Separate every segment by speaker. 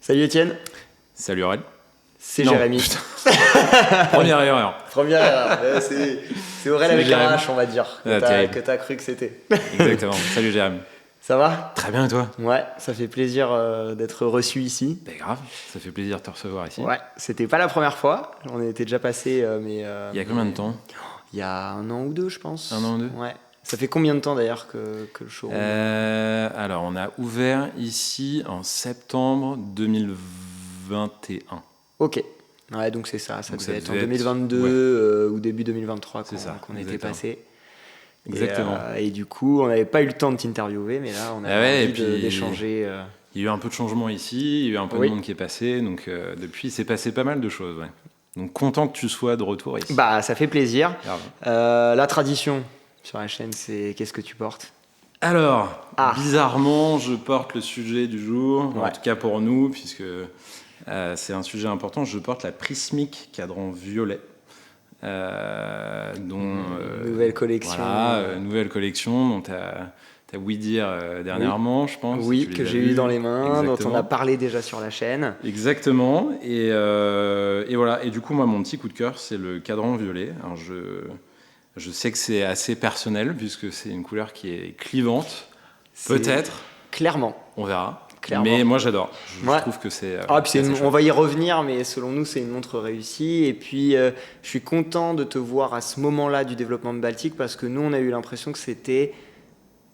Speaker 1: Salut Étienne,
Speaker 2: Salut Aurel.
Speaker 1: c'est
Speaker 2: Non,
Speaker 1: Jérémy.
Speaker 2: putain. Première erreur.
Speaker 1: Première erreur. C'est Aurel
Speaker 2: C'est
Speaker 1: avec un
Speaker 2: Jérémy.
Speaker 1: H, on va dire,
Speaker 2: Ah, terrible.
Speaker 1: que t'as cru que c'était.
Speaker 2: Exactement. Salut Jérémy.
Speaker 1: Ça va?
Speaker 2: Très bien et toi?
Speaker 1: Ouais, ça fait plaisir d'être reçu ici.
Speaker 2: Ben grave, ça fait plaisir de te recevoir ici.
Speaker 1: Ouais, c'était pas la première fois, on était déjà passé,
Speaker 2: Il y a combien de temps?
Speaker 1: Il y a 1 an ou 2, je pense.
Speaker 2: 1 an ou 2?
Speaker 1: Ouais. Ça fait combien de temps d'ailleurs que le showroom
Speaker 2: Alors, on a ouvert ici en septembre 2021.
Speaker 1: Ok. Ouais, donc c'est ça
Speaker 2: Donc
Speaker 1: devait
Speaker 2: ça
Speaker 1: être en
Speaker 2: devait être-
Speaker 1: 2022 ou début 2023
Speaker 2: C'est ça,
Speaker 1: qu'on était
Speaker 2: exactement.
Speaker 1: passé.
Speaker 2: Exactement.
Speaker 1: Et du coup, on n'avait pas eu le temps de t'interviewer, mais là, on a
Speaker 2: Ah ouais,
Speaker 1: envie
Speaker 2: et puis-
Speaker 1: d'échanger.
Speaker 2: Il y a eu un peu de changement ici, il y a eu un peu
Speaker 1: Oui.
Speaker 2: de monde qui est passé, donc depuis, il s'est passé pas mal de choses. Ouais. Donc, content que tu sois de retour ici.
Speaker 1: Bah, ça fait plaisir.
Speaker 2: Grave.
Speaker 1: La tradition sur la chaîne, c'est qu'est-ce que tu portes?
Speaker 2: Alors,
Speaker 1: Ah.
Speaker 2: bizarrement, je porte le sujet du jour, en
Speaker 1: Ouais.
Speaker 2: tout cas pour nous, puisque c'est un sujet important. Je porte la Prismic cadran violet, dont
Speaker 1: Nouvelle collection.
Speaker 2: voilà, nouvelle collection dont tu as ouï dire dernièrement, je pense.
Speaker 1: Oui,
Speaker 2: Tu les
Speaker 1: que
Speaker 2: as
Speaker 1: j'ai
Speaker 2: vus.
Speaker 1: eu dans les mains, dont on
Speaker 2: Exactement.
Speaker 1: a parlé déjà sur la chaîne.
Speaker 2: Exactement. Et voilà. Et du coup, moi, mon petit coup de cœur, c'est le cadran violet. Alors, je sais que c'est assez personnel, puisque c'est une couleur qui est clivante.
Speaker 1: C'est-
Speaker 2: Peut-être.
Speaker 1: Clairement.
Speaker 2: On verra.
Speaker 1: Clairement.
Speaker 2: Mais moi, j'adore. Je
Speaker 1: Ouais.
Speaker 2: trouve que c'est.
Speaker 1: Ah, puis
Speaker 2: c'est assez
Speaker 1: on
Speaker 2: chouette.
Speaker 1: va y revenir, mais selon nous, c'est une montre réussie. Et puis, je suis content de te voir à ce moment-là du développement de Baltic, parce que nous, on a eu l'impression que c'était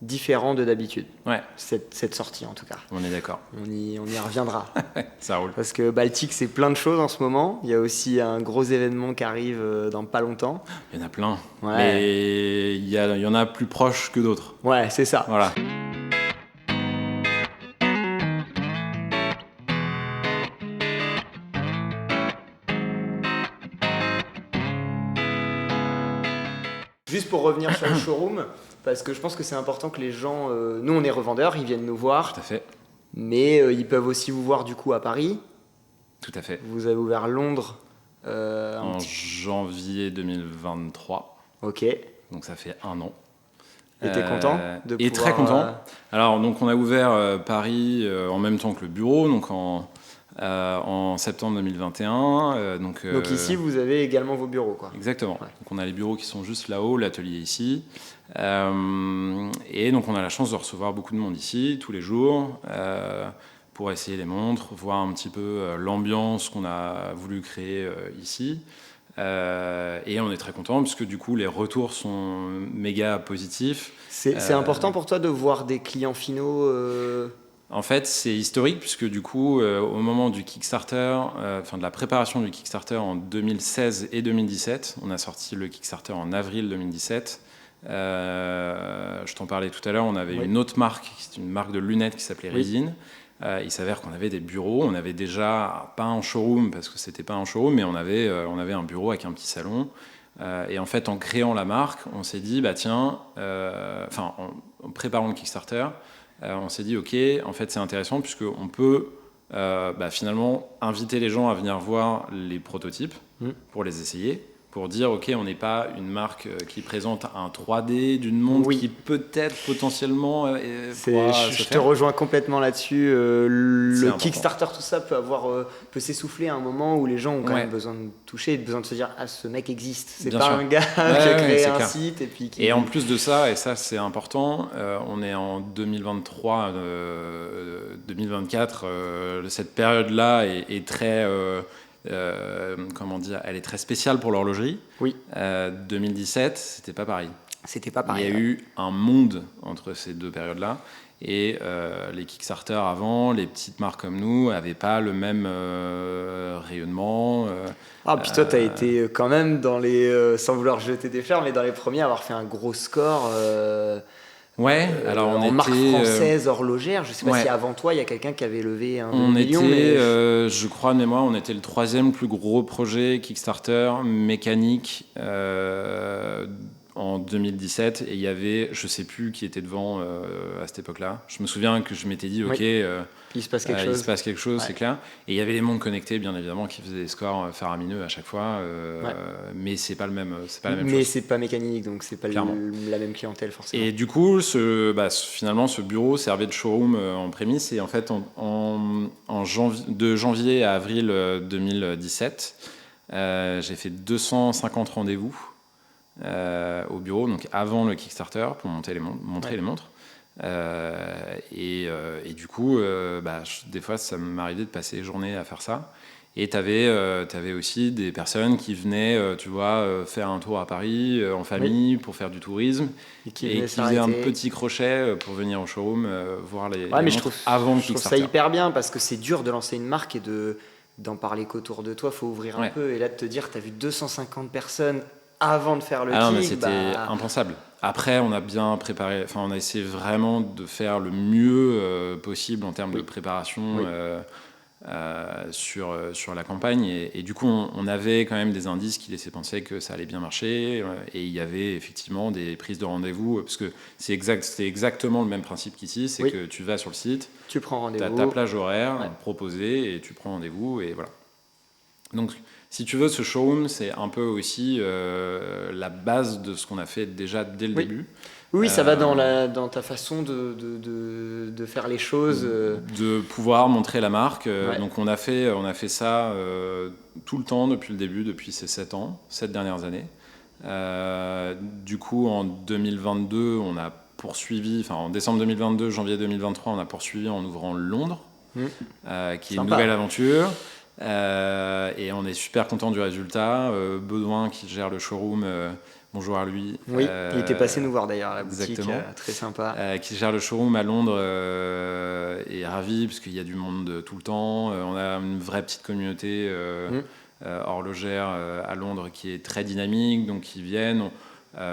Speaker 1: différent de d'habitude.
Speaker 2: Ouais,
Speaker 1: Cette sortie, en tout cas.
Speaker 2: on est d'accord.
Speaker 1: On y reviendra.
Speaker 2: Ça roule.
Speaker 1: Parce que Baltic, c'est plein de choses en ce moment. Il y a aussi un gros événement qui arrive dans pas longtemps.
Speaker 2: Il y en a plein.
Speaker 1: Ouais.
Speaker 2: Mais il y en a plus proches que d'autres.
Speaker 1: Ouais, c'est ça.
Speaker 2: Voilà.
Speaker 1: Juste pour revenir sur le showroom, parce que je pense que c'est important que les gens... nous, on est revendeurs, ils viennent nous voir,
Speaker 2: Tout à fait.
Speaker 1: mais ils peuvent aussi vous voir du coup à Paris.
Speaker 2: Tout à fait.
Speaker 1: Vous avez ouvert Londres. un
Speaker 2: En
Speaker 1: petit-
Speaker 2: janvier 2023.
Speaker 1: Ok. Et
Speaker 2: Donc ça fait 1 an.
Speaker 1: t'es content de
Speaker 2: Et
Speaker 1: pouvoir,
Speaker 2: très content. Alors, donc, on a ouvert Paris en même temps que le bureau, donc en septembre 2021.
Speaker 1: Donc ici, vous avez également vos bureaux, quoi.
Speaker 2: Exactement.
Speaker 1: Ouais.
Speaker 2: Donc, on a les bureaux qui sont juste là-haut, l'atelier ici. Et donc, on a la chance de recevoir beaucoup de monde ici, tous les jours, pour essayer les montres, voir un petit peu l'ambiance qu'on a voulu créer ici. Et on est très content parce que du coup les retours sont méga positifs.
Speaker 1: C'est important pour toi de voir des clients finaux
Speaker 2: En fait, c'est historique puisque du coup, au moment du Kickstarter, de la préparation du Kickstarter en 2016 et 2017, on a sorti le Kickstarter en avril 2017. Je t'en parlais tout à l'heure, on avait
Speaker 1: Oui.
Speaker 2: une autre marque, c'est une marque de lunettes qui s'appelait
Speaker 1: Oui.
Speaker 2: Résine. Il s'avère qu'on avait des bureaux, on avait déjà, pas un showroom parce que c'était pas un showroom, mais on avait un bureau avec un petit salon. Et en fait, en créant la marque, on s'est dit, bah tiens, en préparant le Kickstarter, on s'est dit, ok, en fait c'est intéressant puisqu'on peut finalement inviter les gens à venir voir les prototypes pour les essayer, pour dire, ok, on n'est pas une marque qui présente un 3D d'une montre
Speaker 1: Oui.
Speaker 2: qui peut-être potentiellement pourra se
Speaker 1: je te
Speaker 2: faire.
Speaker 1: rejoins complètement là-dessus.
Speaker 2: C'est
Speaker 1: Le
Speaker 2: important.
Speaker 1: Kickstarter, tout ça peut s'essouffler à un moment où les gens ont quand
Speaker 2: Ouais.
Speaker 1: même besoin de toucher, besoin de se dire ah ce mec existe. C'est
Speaker 2: Bien
Speaker 1: pas
Speaker 2: sûr.
Speaker 1: un gars qui a
Speaker 2: Ouais,
Speaker 1: créé
Speaker 2: c'est
Speaker 1: un
Speaker 2: clair.
Speaker 1: site et puis qui.
Speaker 2: Et en plus de ça, et ça c'est important, on est en 2023, 2024, cette période-là est très, comment dire, elle est très spéciale pour l'horlogerie.
Speaker 1: Oui.
Speaker 2: 2017, c'était pas pareil.
Speaker 1: C'était pas pareil.
Speaker 2: Il y a eu un monde entre ces deux périodes-là. Et les Kickstarter avant, les petites marques comme nous, n'avaient pas le même rayonnement.
Speaker 1: Ah, puis toi, tu as été quand même dans les. Sans vouloir jeter des fleurs, mais dans les premiers à avoir fait un gros score.
Speaker 2: Ouais, alors on
Speaker 1: en
Speaker 2: était.
Speaker 1: marque française horlogère. Je sais pas
Speaker 2: ouais.
Speaker 1: si avant toi, il y a quelqu'un qui avait levé un
Speaker 2: On
Speaker 1: million.
Speaker 2: était,
Speaker 1: mais-
Speaker 2: je crois de mémoire, on était le 3e plus gros projet Kickstarter mécanique en 2017 et il y avait, je sais plus qui était devant à cette époque-là. Je me souviens que je m'étais dit, ok,
Speaker 1: il se passe quelque chose.
Speaker 2: Il se passe quelque chose, c'est clair. Et il y avait les mondes connectés, bien évidemment, qui faisaient des scores faramineux à chaque fois, mais c'est pas le même, c'est pas la même chose.
Speaker 1: Mais c'est pas mécanique, donc c'est pas la même clientèle forcément.
Speaker 2: Et du coup, finalement, ce bureau servait de showroom en prémisse. Et en fait, de janvier à avril 2017, j'ai fait 250 rendez-vous au bureau, donc avant le Kickstarter, pour montrer les montres. Et du coup, des fois, ça m'arrivait de passer les journées à faire ça. Et tu avais aussi des personnes qui venaient, faire un tour à Paris en famille pour faire du tourisme et qui faisaient un petit crochet pour venir au showroom voir les montres avant le Kickstarter.
Speaker 1: Je trouve ça hyper bien parce que c'est dur de lancer une marque et d'en parler qu'autour de toi. Il faut ouvrir un peu et là de te dire tu as vu 250 personnes avant de faire le kick.
Speaker 2: Mais c'était impensable. Après, on a bien préparé, on a essayé vraiment de faire le mieux possible en termes de préparation sur la campagne. Et du coup, on avait quand même des indices qui laissaient penser que ça allait bien marcher. Et il y avait effectivement des prises de rendez-vous, parce que c'était exactement le même principe qu'ici, c'est que tu vas sur le site,
Speaker 1: tu prends rendez-vous,
Speaker 2: tu as ta plage horaire proposée et tu prends rendez-vous et voilà. Donc, si tu veux, ce showroom, c'est un peu aussi la base de ce qu'on a fait déjà dès le début.
Speaker 1: Oui, ça va dans ta façon de faire les choses.
Speaker 2: De pouvoir montrer la marque. Donc, on a fait ça tout le temps depuis le début, depuis ces 7 dernières années. Du coup, en 2022, on a poursuivi, en décembre 2022, janvier 2023, on a poursuivi en ouvrant Londres, qui est une nouvelle aventure. Et on est super content du résultat. Baudouin qui gère le showroom, bonjour à lui.
Speaker 1: Oui, il était passé nous voir d'ailleurs à la boutique, très sympa.
Speaker 2: Qui gère le showroom à Londres est ravi parce qu'il y a du monde tout le temps. On a une vraie petite communauté horlogère à Londres qui est très dynamique, donc ils viennent.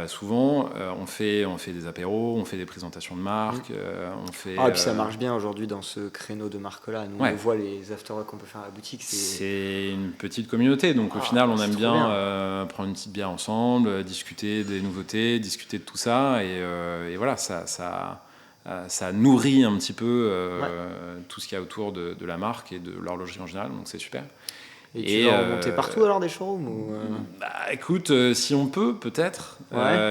Speaker 2: Souvent, on fait des apéros, on fait des présentations de marques.
Speaker 1: Et puis ça marche bien aujourd'hui dans ce créneau de marque-là. Nous, on voit les after-work qu'on peut faire à la boutique.
Speaker 2: C'est une petite communauté, donc au final, on aime bien prendre une petite bière ensemble, discuter des nouveautés, discuter de tout ça. Et voilà, ça nourrit un petit peu tout ce qu'il y a autour de la marque et de l'horlogerie en général, donc c'est super.
Speaker 1: Et tu vas remonter partout alors des showrooms
Speaker 2: écoute, si on peut, peut-être.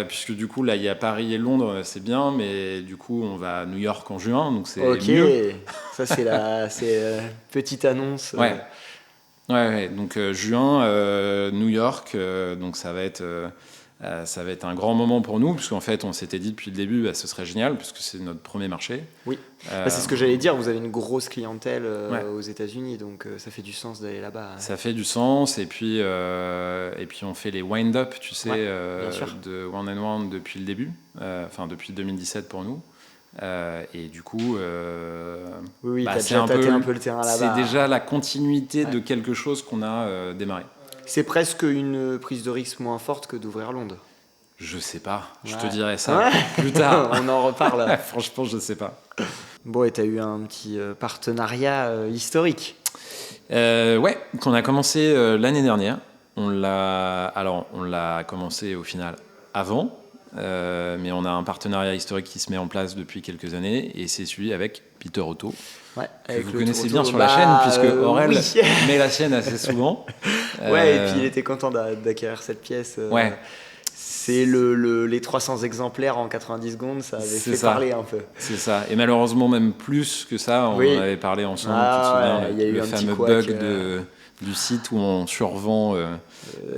Speaker 2: Puisque du coup, là, il y a Paris et Londres, c'est bien, mais du coup, on va à New York en juin, donc c'est mieux.
Speaker 1: Ça, c'est petite annonce.
Speaker 2: Ouais. Donc, juin, New York, donc ça va être un grand moment pour nous, puisqu'en fait, on s'était dit depuis le début, ce serait génial, puisque c'est notre premier marché.
Speaker 1: Oui, c'est ce que j'allais dire, vous avez une grosse clientèle aux États-Unis, donc ça fait du sens d'aller là-bas.
Speaker 2: Ça fait du sens, et puis on fait les wind-up, tu sais, de One and One depuis le début, depuis 2017 pour nous. Et du coup,
Speaker 1: c'est un peu le terrain là-bas.
Speaker 2: C'est déjà la continuité de quelque chose qu'on a démarré.
Speaker 1: C'est presque une prise de risque moins forte que d'ouvrir Londres.
Speaker 2: Je sais pas, je te dirai ça plus tard.
Speaker 1: On en reparle.
Speaker 2: Franchement, je sais pas.
Speaker 1: Bon, et tu as eu un petit partenariat historique.
Speaker 2: Qu'on a commencé l'année dernière. On l'a commencé au final avant, mais on a un partenariat historique qui se met en place depuis quelques années, et c'est celui avec Peter Otto. Que vous connaissez bien sur la chaîne, puisque Aurel met la sienne assez souvent.
Speaker 1: Et puis il était content d'acquérir cette pièce. C'est les 300 exemplaires en 90 secondes, ça avait fait parler un peu.
Speaker 2: C'est ça, et malheureusement même plus que ça, on en avait parlé ensemble, tu te souviens, le fameux bug du site où on survend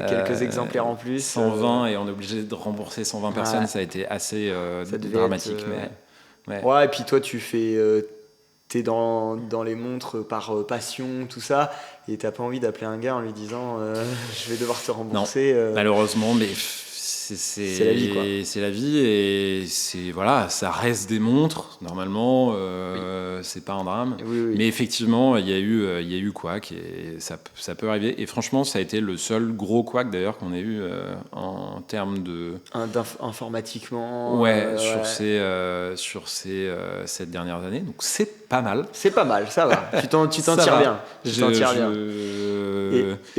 Speaker 1: quelques exemplaires en plus.
Speaker 2: 120 et on est obligé de rembourser 120 personnes, ça a été assez dramatique.
Speaker 1: Et puis toi tu fais... t'es dans les montres par passion, tout ça, et t'as pas envie d'appeler un gars en lui disant je vais devoir te rembourser.
Speaker 2: Non, malheureusement, mais
Speaker 1: c'est la vie, quoi.
Speaker 2: C'est la vie, et ça reste des montres normalement. C'est pas un drame.
Speaker 1: Oui.
Speaker 2: Mais effectivement, il y a eu couac, et ça peut arriver. Et franchement, ça a été le seul gros couac d'ailleurs qu'on ait eu en termes de
Speaker 1: informatiquement.
Speaker 2: Sur ces 7 dernières années. Donc c'est pas mal.
Speaker 1: C'est pas mal, ça va. Tu t'en tires bien.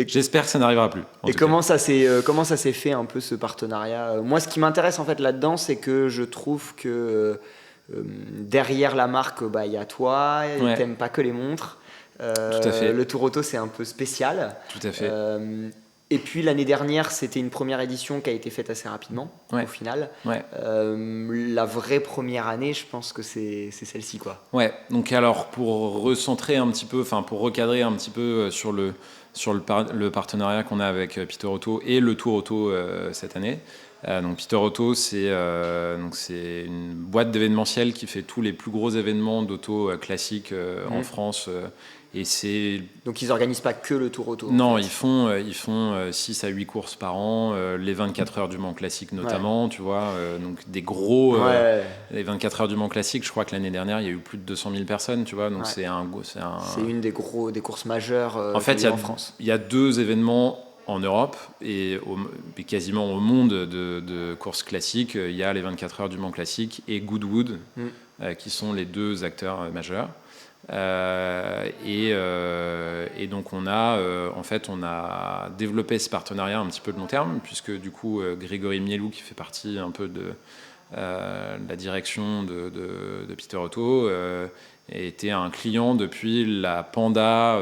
Speaker 2: j'espère que ça n'arrivera plus.
Speaker 1: Et comment ça s'est fait un peu ce partenariat? Moi, ce qui m'intéresse en fait là-dedans, c'est que je trouve que derrière la marque, il y a toi, t'aimes pas que les montres.
Speaker 2: Tout à fait.
Speaker 1: Le Tour Auto, c'est un peu spécial.
Speaker 2: Tout à fait.
Speaker 1: Et puis l'année dernière, c'était une première édition qui a été faite assez rapidement, au final. La vraie première année, je pense que c'est celle-ci, quoi.
Speaker 2: Ouais, donc alors pour recentrer un petit peu, enfin pour recadrer un petit peu sur le partenariat qu'on a avec Peter Auto et le Tour Auto cette année. Donc Peter Auto, c'est une boîte d'événementiel qui fait tous les plus gros événements d'auto classiques en France.
Speaker 1: Donc ils n'organisent pas que le Tour Auto.
Speaker 2: Non, ils font 6 à 8 courses par an, les 24 heures du Mans Classique notamment, tu vois, donc des gros... les 24 heures du Mans Classique, je crois que l'année dernière, il y a eu plus de 200 000 personnes, tu vois, donc c'est
Speaker 1: une des courses majeures
Speaker 2: en fait,
Speaker 1: en France.
Speaker 2: Il y a 2 événements en Europe et quasiment au monde de courses classiques, il y a les 24 heures du Mans Classique et Goodwood, qui sont les 2 acteurs majeurs. Et donc on a développé ce partenariat un petit peu de long terme, puisque du coup Grégory Mielou, qui fait partie un peu de la direction de Peter Auto, était un client depuis la Panda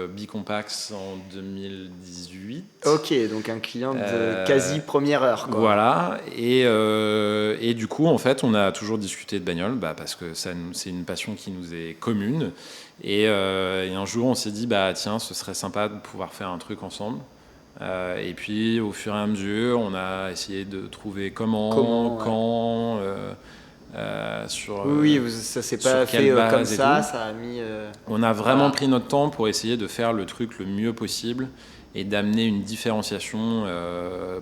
Speaker 2: Bicompax en 2018.
Speaker 1: Ok, donc un client de quasi première heure, quoi.
Speaker 2: Voilà, et du coup, en fait, on a toujours discuté de bagnole, parce que c'est une passion qui nous est commune. Et un jour, on s'est dit, tiens, ce serait sympa de pouvoir faire un truc ensemble. Et puis, au fur et à mesure, on a essayé de trouver comment quand...
Speaker 1: ça s'est pas fait comme ça, ça a mis...
Speaker 2: On a vraiment pris notre temps pour essayer de faire le truc le mieux possible et d'amener une différenciation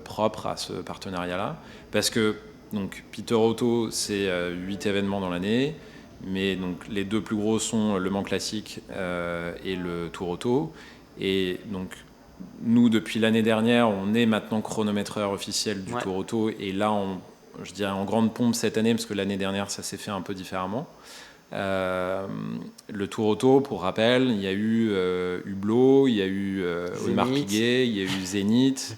Speaker 2: propre à ce partenariat-là. Parce que donc, Peter Auto, c'est 8 événements dans l'année, mais donc, les 2 plus gros sont le Mans Classique et le Tour Auto. Et donc, nous, depuis l'année dernière, on est maintenant chronométreur officiel du Tour Auto, et là, je dirais en grande pompe cette année, parce que l'année dernière, ça s'est fait un peu différemment. Le Tour Auto, pour rappel, il y a eu Hublot, il y a eu Audemars Piguet, il y a eu Zénith,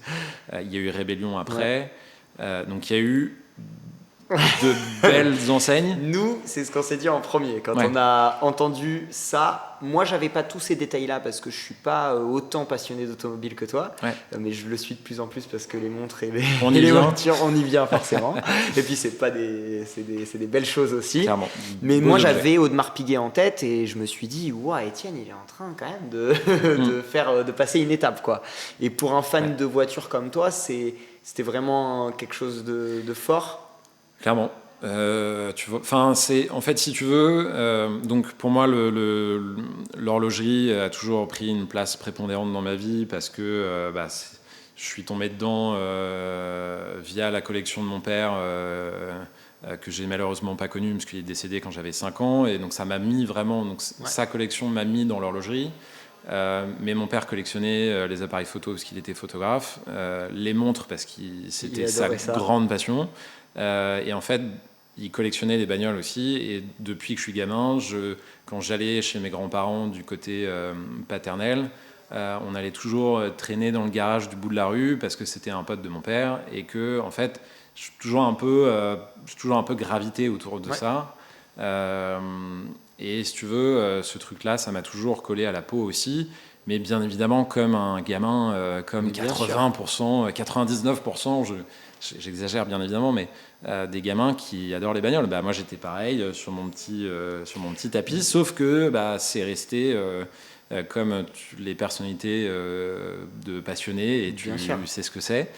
Speaker 2: il y a eu Rébellion après. Donc il y a eu de belles enseignes.
Speaker 1: Nous, c'est ce qu'on s'est dit en premier. Quand on a entendu ça, moi, j'avais pas tous ces détails-là parce que je suis pas autant passionné d'automobile que toi. Mais je le suis de plus en plus parce que les montres et les voitures, on y vient forcément. Et puis, c'est des belles choses aussi.
Speaker 2: Clairement.
Speaker 1: Mais moi, j'avais Audemars Piguet en tête et je me suis dit, Étienne, il est en train quand même de passer une étape, quoi. Et pour un fan de voitures comme toi, c'était vraiment quelque chose de fort.
Speaker 2: Clairement. Tu vois, en fait, si tu veux, donc pour moi, l'horlogerie a toujours pris une place prépondérante dans ma vie parce que je suis tombé dedans via la collection de mon père que j'ai malheureusement pas connue parce qu'il est décédé quand j'avais 5 ans, et donc ça m'a mis vraiment, sa collection m'a mis dans l'horlogerie. Mais mon père collectionnait les appareils photo parce qu'il était photographe, les montres parce que c'était sa grande passion. Et en fait, il collectionnait les bagnoles aussi. Et depuis que je suis gamin, quand j'allais chez mes grands-parents du côté paternel, on allait toujours traîner dans le garage du bout de la rue parce que c'était un pote de mon père, et que en fait, je suis toujours un peu gravité autour de ça. Et si tu veux, ce truc-là, ça m'a toujours collé à la peau aussi. Mais bien évidemment, comme un gamin, comme 80%, 99%, j'exagère bien évidemment, mais des gamins qui adorent les bagnoles. Moi, j'étais pareil sur mon petit tapis, sauf que c'est resté comme les personnalités de passionnés, et tu sais ce que c'est.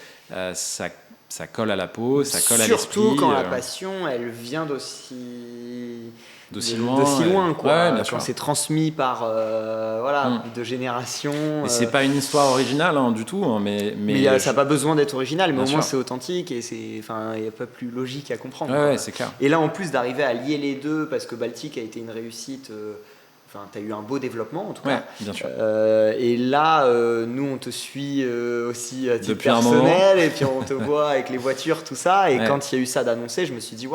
Speaker 2: Ça colle à la peau, ça colle à l'esprit.
Speaker 1: Surtout quand la passion, elle vient d'aussi loin, quoi. Quand c'est transmis par de génération.
Speaker 2: Mais c'est pas une histoire originale du tout, mais
Speaker 1: ça n'a pas besoin d'être original, mais au moins c'est authentique, et il n'y a pas plus logique à comprendre.
Speaker 2: Ouais, c'est clair.
Speaker 1: Et là, en plus d'arriver à lier les deux, parce que Baltic a été une réussite. Tu as eu un beau développement en tout cas.
Speaker 2: Bien sûr.
Speaker 1: Et là, nous, on te suit aussi à titre personnel, et puis on te voit avec les voitures, tout ça. Et quand il y a eu ça d'annoncé, je me suis dit,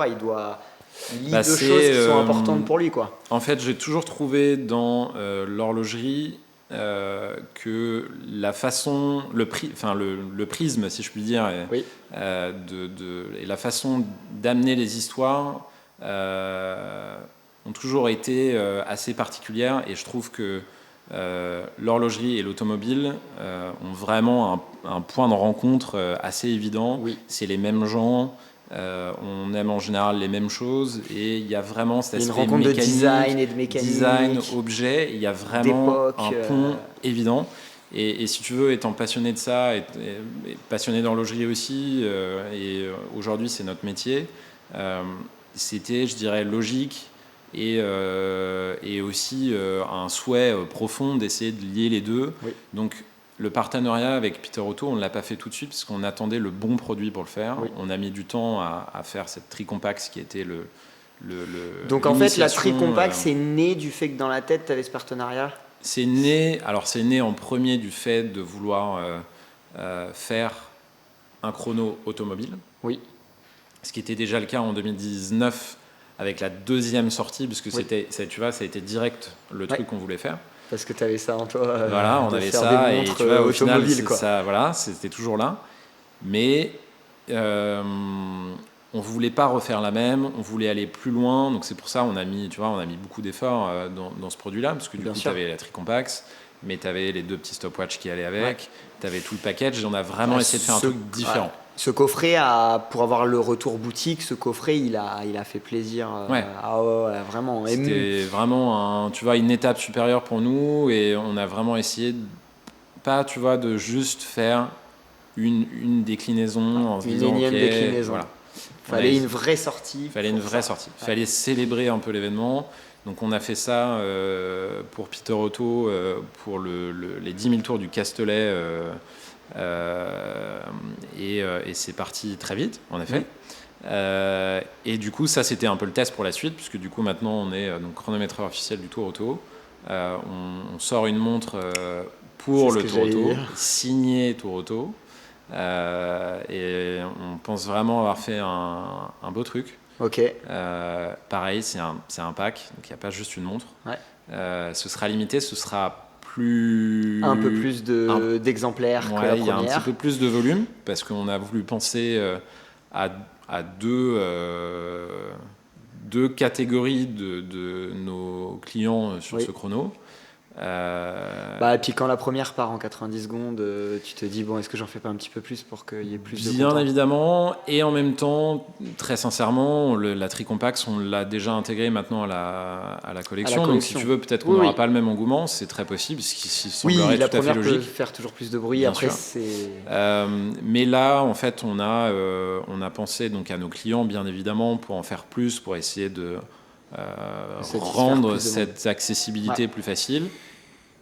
Speaker 1: il lit 2 choses qui sont importantes pour lui, quoi.
Speaker 2: En fait, j'ai toujours trouvé dans l'horlogerie que la façon, le prisme, si je puis dire,
Speaker 1: oui.
Speaker 2: Et la façon d'amener les histoires ont toujours été assez particulières, et je trouve que l'horlogerie et l'automobile ont vraiment un point de rencontre assez évident.
Speaker 1: Oui.
Speaker 2: C'est les mêmes gens, on aime en général les mêmes choses, et il y a vraiment cet aspect
Speaker 1: mécanique, de design et de mécanique,
Speaker 2: design, objet, il y a vraiment un pont évident. Et si tu veux, étant passionné de ça, et passionné d'horlogerie aussi, et aujourd'hui c'est notre métier, c'était, je dirais, logique et aussi un souhait profond d'essayer de lier les deux.
Speaker 1: Oui.
Speaker 2: Donc le partenariat avec Peter Otto, on ne l'a pas fait tout de suite parce qu'on attendait le bon produit pour le faire. Oui. On a mis du temps à faire cette Tricompax qui était
Speaker 1: Donc en fait, la Tricompax, c'est né du fait que dans la tête, tu avais ce partenariat ?
Speaker 2: C'est né en premier du fait de vouloir faire un chrono automobile.
Speaker 1: Oui.
Speaker 2: Ce qui était déjà le cas en 2019 avec la deuxième sortie, parce que
Speaker 1: oui.
Speaker 2: tu vois, ça a été direct le truc qu'on voulait faire.
Speaker 1: Parce que tu avais ça en toi.
Speaker 2: Voilà, on avait ça, et tu vois, au final, ça, voilà, c'était toujours là. Mais on voulait pas refaire la même, on voulait aller plus loin, donc c'est pour ça on a mis beaucoup d'efforts dans ce produit-là, parce que du coup tu avais la Tricompax, mais tu avais les 2 petits stopwatch qui allaient avec, tu avais tout le package, et on a vraiment essayé de faire un truc différent. Ouais.
Speaker 1: Ce coffret, pour avoir le retour boutique, ce coffret, il a fait plaisir. Vraiment.
Speaker 2: C'était vraiment une étape supérieure pour nous, et on a vraiment essayé de juste faire une déclinaison en se disant
Speaker 1: énième déclinaison.
Speaker 2: Voilà.
Speaker 1: Fallait une vraie sortie.
Speaker 2: Fallait célébrer un peu l'événement. Donc on a fait ça pour Peter Otto, pour les 10 000 tours du Castellet, et c'est parti très vite, en effet. Et du coup, ça c'était un peu le test pour la suite, puisque du coup maintenant on est donc chronométreur officiel du Tour Auto. On sort une montre pour le Tour Auto, signée Tour Auto. Et on pense vraiment avoir fait un beau truc.
Speaker 1: Ok.
Speaker 2: Pareil, c'est un pack, donc il n'y a pas juste une montre.
Speaker 1: Ouais.
Speaker 2: Ce sera limité, ce sera plus...
Speaker 1: Un peu plus d'exemplaires que la première.
Speaker 2: Il y a un petit peu plus de volume, parce qu'on a voulu penser à deux catégories de nos clients sur ce chrono.
Speaker 1: Et puis quand la première part en 90 secondes, tu te dis est-ce que j'en fais pas un petit peu plus pour qu'il y ait plus de
Speaker 2: Bien évidemment, et en même temps, très sincèrement, la Tricompax, on l'a déjà intégrée maintenant à la collection. Donc si tu veux, peut-être qu'on n'aura pas le même engouement, c'est très possible, ce qui semblerait tout à fait logique. Oui, la première peut
Speaker 1: faire toujours plus de bruit. Bien après,
Speaker 2: sûr. Mais là, en fait, on a pensé donc à nos clients, bien évidemment, pour en faire plus, pour essayer de rendre cette accessibilité plus facile.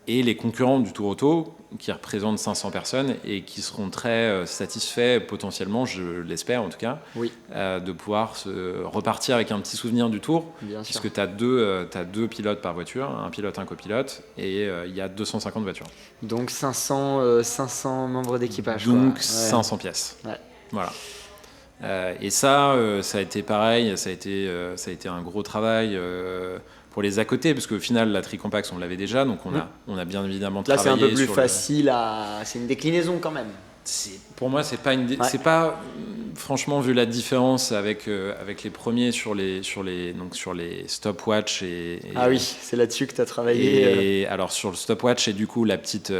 Speaker 2: Et les concurrents du Tour Auto, qui représentent 500 personnes et qui seront très satisfaits potentiellement, je l'espère en tout cas, de pouvoir repartir avec un petit souvenir du Tour, puisque tu as deux pilotes par voiture, un pilote, un copilote, et il y a 250 voitures.
Speaker 1: Donc 500 membres d'équipage.
Speaker 2: Donc 500 pièces. Ouais. Voilà. Et ça a été pareil, ça a été un gros travail pour les à côté, parce qu'au final la Tricompax on l'avait déjà, donc on a bien évidemment travaillé.
Speaker 1: Là c'est un peu plus facile c'est une déclinaison quand même.
Speaker 2: Pour moi c'est pas c'est pas, franchement, vu la différence avec les premiers sur les stopwatch
Speaker 1: Ah oui, c'est là-dessus que tu as travaillé.
Speaker 2: Et alors sur le stopwatch, et du coup la petite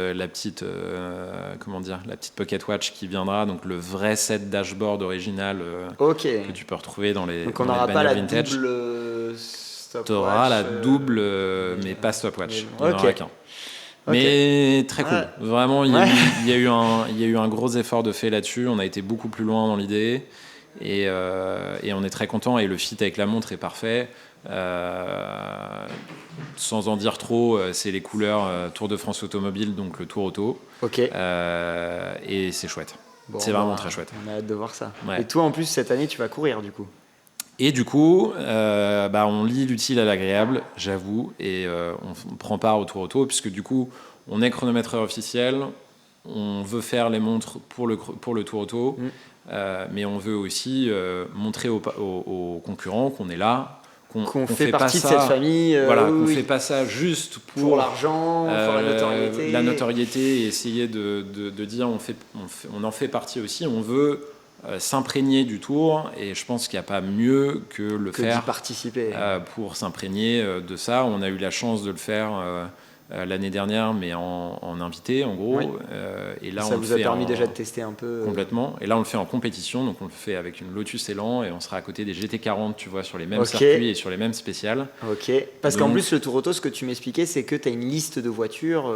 Speaker 2: pocket watch qui viendra, donc le vrai set dashboard original que tu peux retrouver dans les
Speaker 1: donc on n'aura pas la
Speaker 2: vintage.
Speaker 1: Double stopwatch.
Speaker 2: Tu auras la double mais pas stopwatch. Il n'y en aura qu'un. Mais très cool. Vraiment, il y a eu un gros effort de fait là-dessus. On a été beaucoup plus loin dans l'idée, et on est très content. Et le fit avec la montre est parfait. Sans en dire trop, c'est les couleurs Tour de France Automobile, donc le Tour Auto. Et c'est chouette. C'est vraiment très chouette.
Speaker 1: On a hâte de voir ça. Et toi, en plus, cette année, tu vas courir du coup.
Speaker 2: Et du coup, on lie l'utile à l'agréable, j'avoue, et on prend part au Tour Auto, puisque du coup, on est chronométreur officiel, on veut faire les montres pour le Tour Auto, mais on veut aussi montrer aux concurrents qu'on est là,
Speaker 1: qu'on fait partie de cette famille.
Speaker 2: Qu'on fait pas ça juste pour
Speaker 1: l'argent, pour la notoriété.
Speaker 2: La notoriété, et essayer de dire on en fait partie aussi. On veut s'imprégner du Tour, et je pense qu'il n'y a pas mieux que faire
Speaker 1: d'y participer.
Speaker 2: Pour s'imprégner de ça. On a eu la chance de le faire l'année dernière, mais en invité, en gros. Et là,
Speaker 1: ça vous a permis déjà de tester un peu
Speaker 2: complètement. Et là, on le fait en compétition, donc on le fait avec une Lotus Elan, et on sera à côté des GT40, tu vois, sur les mêmes circuits et sur les mêmes spéciales.
Speaker 1: Ok. Parce qu'en plus, le Tour Auto, ce que tu m'expliquais, c'est que tu as une liste de voitures.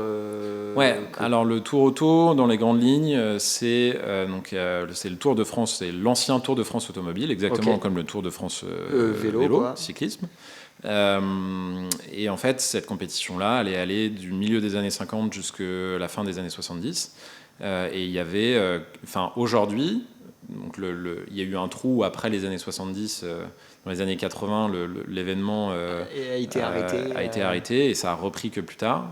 Speaker 2: Alors le Tour Auto, dans les grandes lignes, c'est le Tour de France, c'est l'ancien Tour de France automobile, exactement comme le Tour de France vélo cyclisme. Et en fait, cette compétition-là, elle est allée du milieu des années 50 jusqu'à la fin des années 70. Et il y avait, aujourd'hui, donc il y a eu un trou après les années 70. Dans les années 80, l'événement
Speaker 1: a été
Speaker 2: arrêté, et ça a repris que plus tard,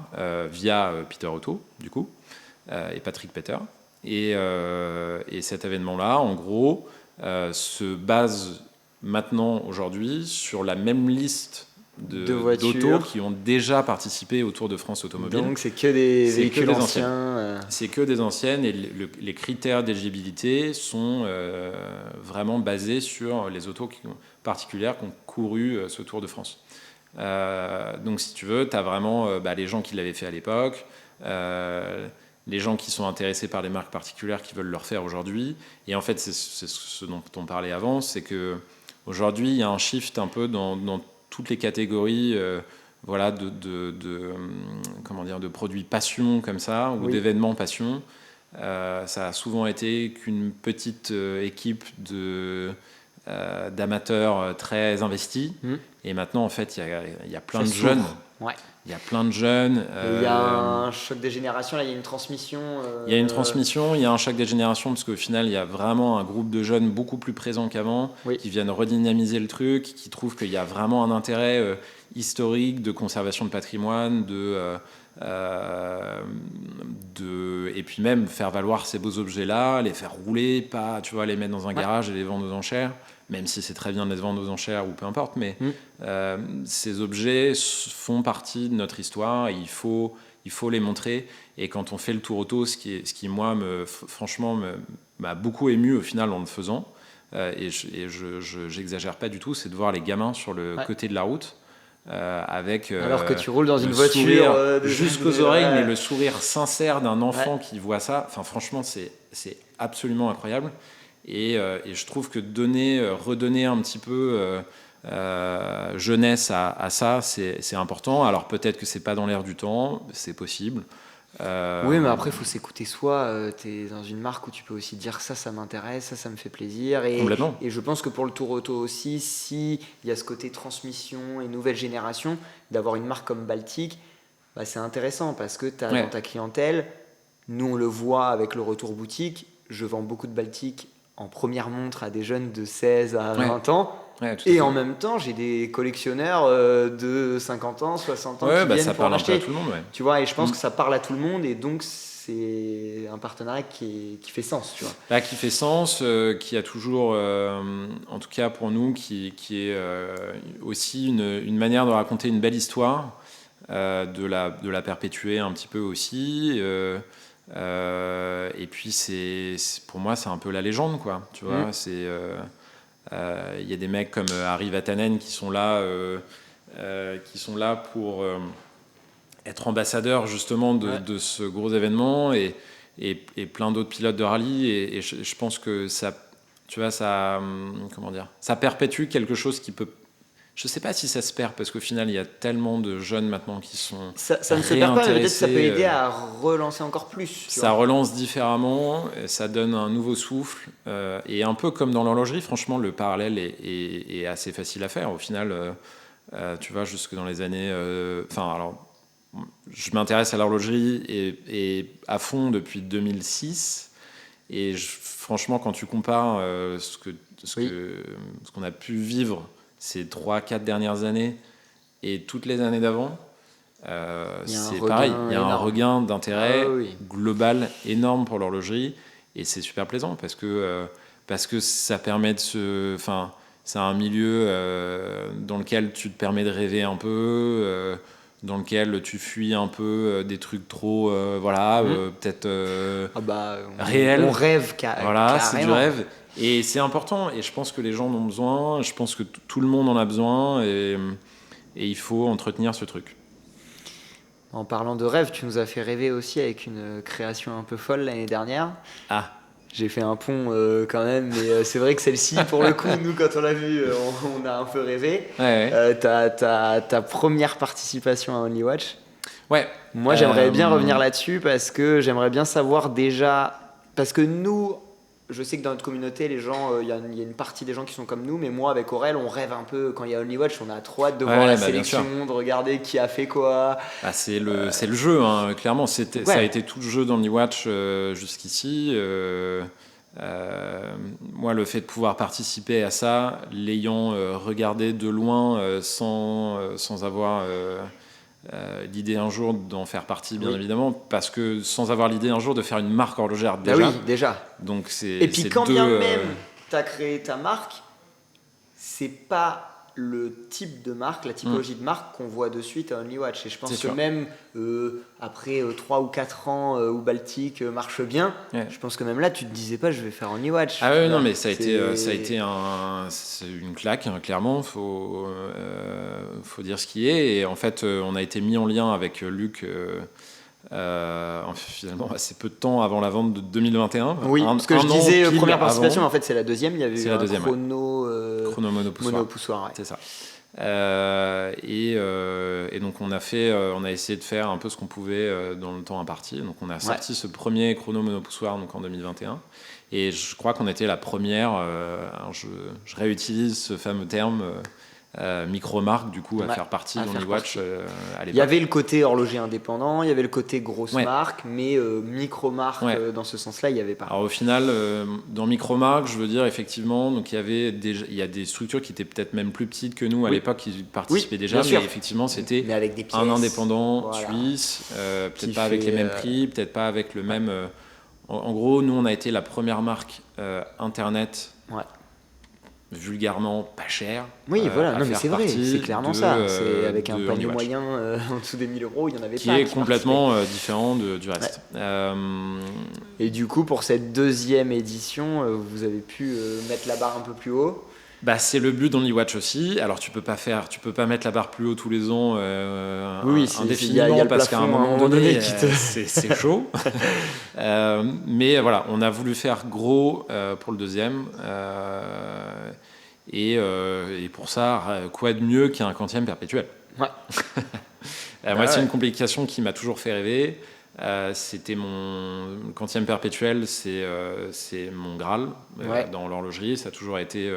Speaker 2: via Peter Otto, du coup, et Patrick Peter. Et cet événement-là, en gros, se base maintenant, aujourd'hui, sur la même liste d'autos qui ont déjà participé au Tour de France automobile.
Speaker 1: Donc c'est que des véhicules anciens.
Speaker 2: C'est que des anciennes, et les critères d'éligibilité sont vraiment basés sur les autos particulières qui ont couru ce Tour de France. Donc si tu veux, tu as vraiment les gens qui l'avaient fait à l'époque, les gens qui sont intéressés par des marques particulières qui veulent le refaire aujourd'hui. Et en fait, c'est ce dont on parlait avant, c'est que aujourd'hui, il y a un shift un peu dans toutes les catégories de produits passion comme ça, ou d'événements passion. Ça a souvent été qu'une petite équipe d'amateurs très investis. Et maintenant, en fait, il y a plein de jeunes. Il y a plein de jeunes.
Speaker 1: Il y a un choc des générations, là, il y a une transmission.
Speaker 2: Il y a une transmission, il y a un choc des générations, parce qu'au final, il y a vraiment un groupe de jeunes beaucoup plus présent qu'avant, qui viennent redynamiser le truc, qui trouvent qu'il y a vraiment un intérêt historique de conservation de patrimoine, et puis même faire valoir ces beaux objets-là, les faire rouler, pas, tu vois, les mettre dans un garage et les vendre aux enchères. Même si c'est très bien de les vendre aux enchères ou peu importe, mais ces objets font partie de notre histoire, et il faut les montrer. Et quand on fait le Tour Auto, ce qui moi, franchement, m'a beaucoup ému au final en le faisant, et j'exagère pas du tout, c'est de voir les gamins sur le côté de la route, avec
Speaker 1: alors que tu roules dans une voiture
Speaker 2: jusqu'aux oreilles, mais le sourire sincère d'un enfant qui voit ça. Enfin, franchement, c'est absolument incroyable. Et je trouve que redonner un petit peu jeunesse à ça, c'est important. Alors peut-être que c'est pas dans l'air du temps, c'est possible.
Speaker 1: Oui, mais après, il faut s'écouter soi. Tu es dans une marque où tu peux aussi dire ça m'intéresse, ça me fait plaisir.
Speaker 2: Complètement.
Speaker 1: Et je pense que pour le Tour Auto aussi, s'il y a ce côté transmission et nouvelle génération, d'avoir une marque comme Baltic, c'est intéressant parce que tu as dans ta clientèle, nous on le voit avec le retour boutique, je vends beaucoup de Baltic en première montre à des jeunes de 16 à 20 ans. Et en même temps, j'ai des collectionneurs de 50 ans, 60 ans qui viennent pour l'acheter.
Speaker 2: Ça parle un peu à tout le monde.
Speaker 1: Tu vois, et je pense que ça parle à tout le monde, et donc c'est un partenariat qui fait sens. Tu vois.
Speaker 2: Qui fait sens, qui a toujours, en tout cas pour nous, qui est aussi une manière de raconter une belle histoire, de la perpétuer un petit peu aussi. Et puis pour moi, c'est un peu la légende, quoi. Tu vois, il y a des mecs comme Harry Vatanen qui sont là pour être ambassadeurs justement de ce gros événement, et plein d'autres pilotes de rallye, et je pense que ça, tu vois, ça perpétue quelque chose qui peut. Je sais pas si ça se perd, parce qu'au final, il y a tellement de jeunes maintenant qui sont
Speaker 1: ça ne se perd pas, mais peut-être que ça peut aider à relancer encore plus.
Speaker 2: Ça relance différemment, ça donne un nouveau souffle. Et un peu comme dans l'horlogerie, franchement, le parallèle est assez facile à faire. Au final, tu vois, jusque dans les années... alors, je m'intéresse à l'horlogerie et à fond depuis 2006. Et franchement, quand tu compares ce qu'on a pu vivre ces 3-4 dernières années et toutes les années d'avant, c'est pareil. Il y a un regain d'intérêt global énorme pour l'horlogerie, et c'est super plaisant parce que ça permet de se... c'est un milieu dans lequel tu te permets de rêver un peu, dans lequel tu fuis un peu des trucs trop, peut-être réels.
Speaker 1: On rêve
Speaker 2: voilà,
Speaker 1: carrément.
Speaker 2: C'est du rêve. Et c'est important. Et je pense que les gens en ont besoin. Je pense que tout le monde en a besoin. Et il faut entretenir ce truc.
Speaker 1: En parlant de rêve, tu nous as fait rêver aussi avec une création un peu folle l'année dernière.
Speaker 2: Ah.
Speaker 1: J'ai fait un pont quand même, mais c'est vrai que celle-ci, pour le coup, nous, quand on l'a vue, on a un peu rêvé.
Speaker 2: Ouais.
Speaker 1: Ta première participation à Only Watch.
Speaker 2: Ouais.
Speaker 1: Moi, j'aimerais bien revenir là-dessus parce que j'aimerais bien savoir déjà... Parce que nous, je sais que dans notre communauté, les gens, il y a une partie des gens qui sont comme nous, mais moi, avec Aurel, on rêve un peu. Quand il y a Only Watch, on a trop hâte de voir la sélection, de regarder qui a fait quoi.
Speaker 2: C'est le jeu, hein, clairement. Ça a été tout le jeu d'Only Watch jusqu'ici. Moi, le fait de pouvoir participer à ça, l'ayant regardé de loin sans avoir l'idée un jour d'en faire partie, bien évidemment, parce que sans avoir l'idée un jour de faire une marque horlogère déjà.
Speaker 1: Ah oui, déjà.
Speaker 2: Donc
Speaker 1: et puis quand bien même tu as créé ta marque, c'est pas le type de marque, la typologie de marque qu'on voit de suite à Only Watch. Et je pense que même après 3 ou 4 ans où Baltic marche bien, je pense que même là, tu te disais pas je vais faire Only Watch.
Speaker 2: Ah ouais, non, mais ça a été c'est une claque, hein, clairement. Faut dire ce qui est. Et en fait, on a été mis en lien avec Luc finalement assez peu de temps avant la vente de 2021.
Speaker 1: Oui, parce que je disais première participation, en fait c'est la deuxième. Il y avait eu un chrono monopoussoir.
Speaker 2: C'est ça. Et donc on a essayé de faire un peu ce qu'on pouvait dans le temps imparti. Donc on a sorti ce premier chrono monopoussoir donc en 2021. Et je crois qu'on était la première. Je réutilise ce fameux terme. Micro-marque du coup à faire partie d'Only Watch à l'époque.
Speaker 1: Il y avait le côté horloger indépendant, il y avait le côté grosse marque, mais micro-marque dans ce sens-là il n'y avait pas.
Speaker 2: Alors au final dans micro-marque je veux dire effectivement donc il y a des structures qui étaient peut-être même plus petites que nous à l'époque qui participaient déjà, mais effectivement c'était un indépendant suisse, peut-être pas avec les mêmes prix, peut-être pas avec le même en gros nous on a été la première marque internet vulgairement pas cher.
Speaker 1: Oui, voilà, non, mais c'est vrai, c'est clairement ça. C'est avec un panier moyen en dessous des 1000 €, il y en avait
Speaker 2: qui pas. Qui est complètement différent du reste.
Speaker 1: Et du coup, pour cette deuxième édition, vous avez pu mettre la barre un peu plus haut.
Speaker 2: C'est le but d'Only Watch aussi. Alors tu peux pas mettre la barre plus haut tous les ans indéfiniment parce qu'à un moment donné c'est chaud. Mais voilà, on a voulu faire gros pour le deuxième. Et pour ça, quoi de mieux qu'un quantième perpétuel. Moi, c'est une complication qui m'a toujours fait rêver. C'était mon quantième perpétuel, c'est mon Graal dans l'horlogerie. Ça a toujours été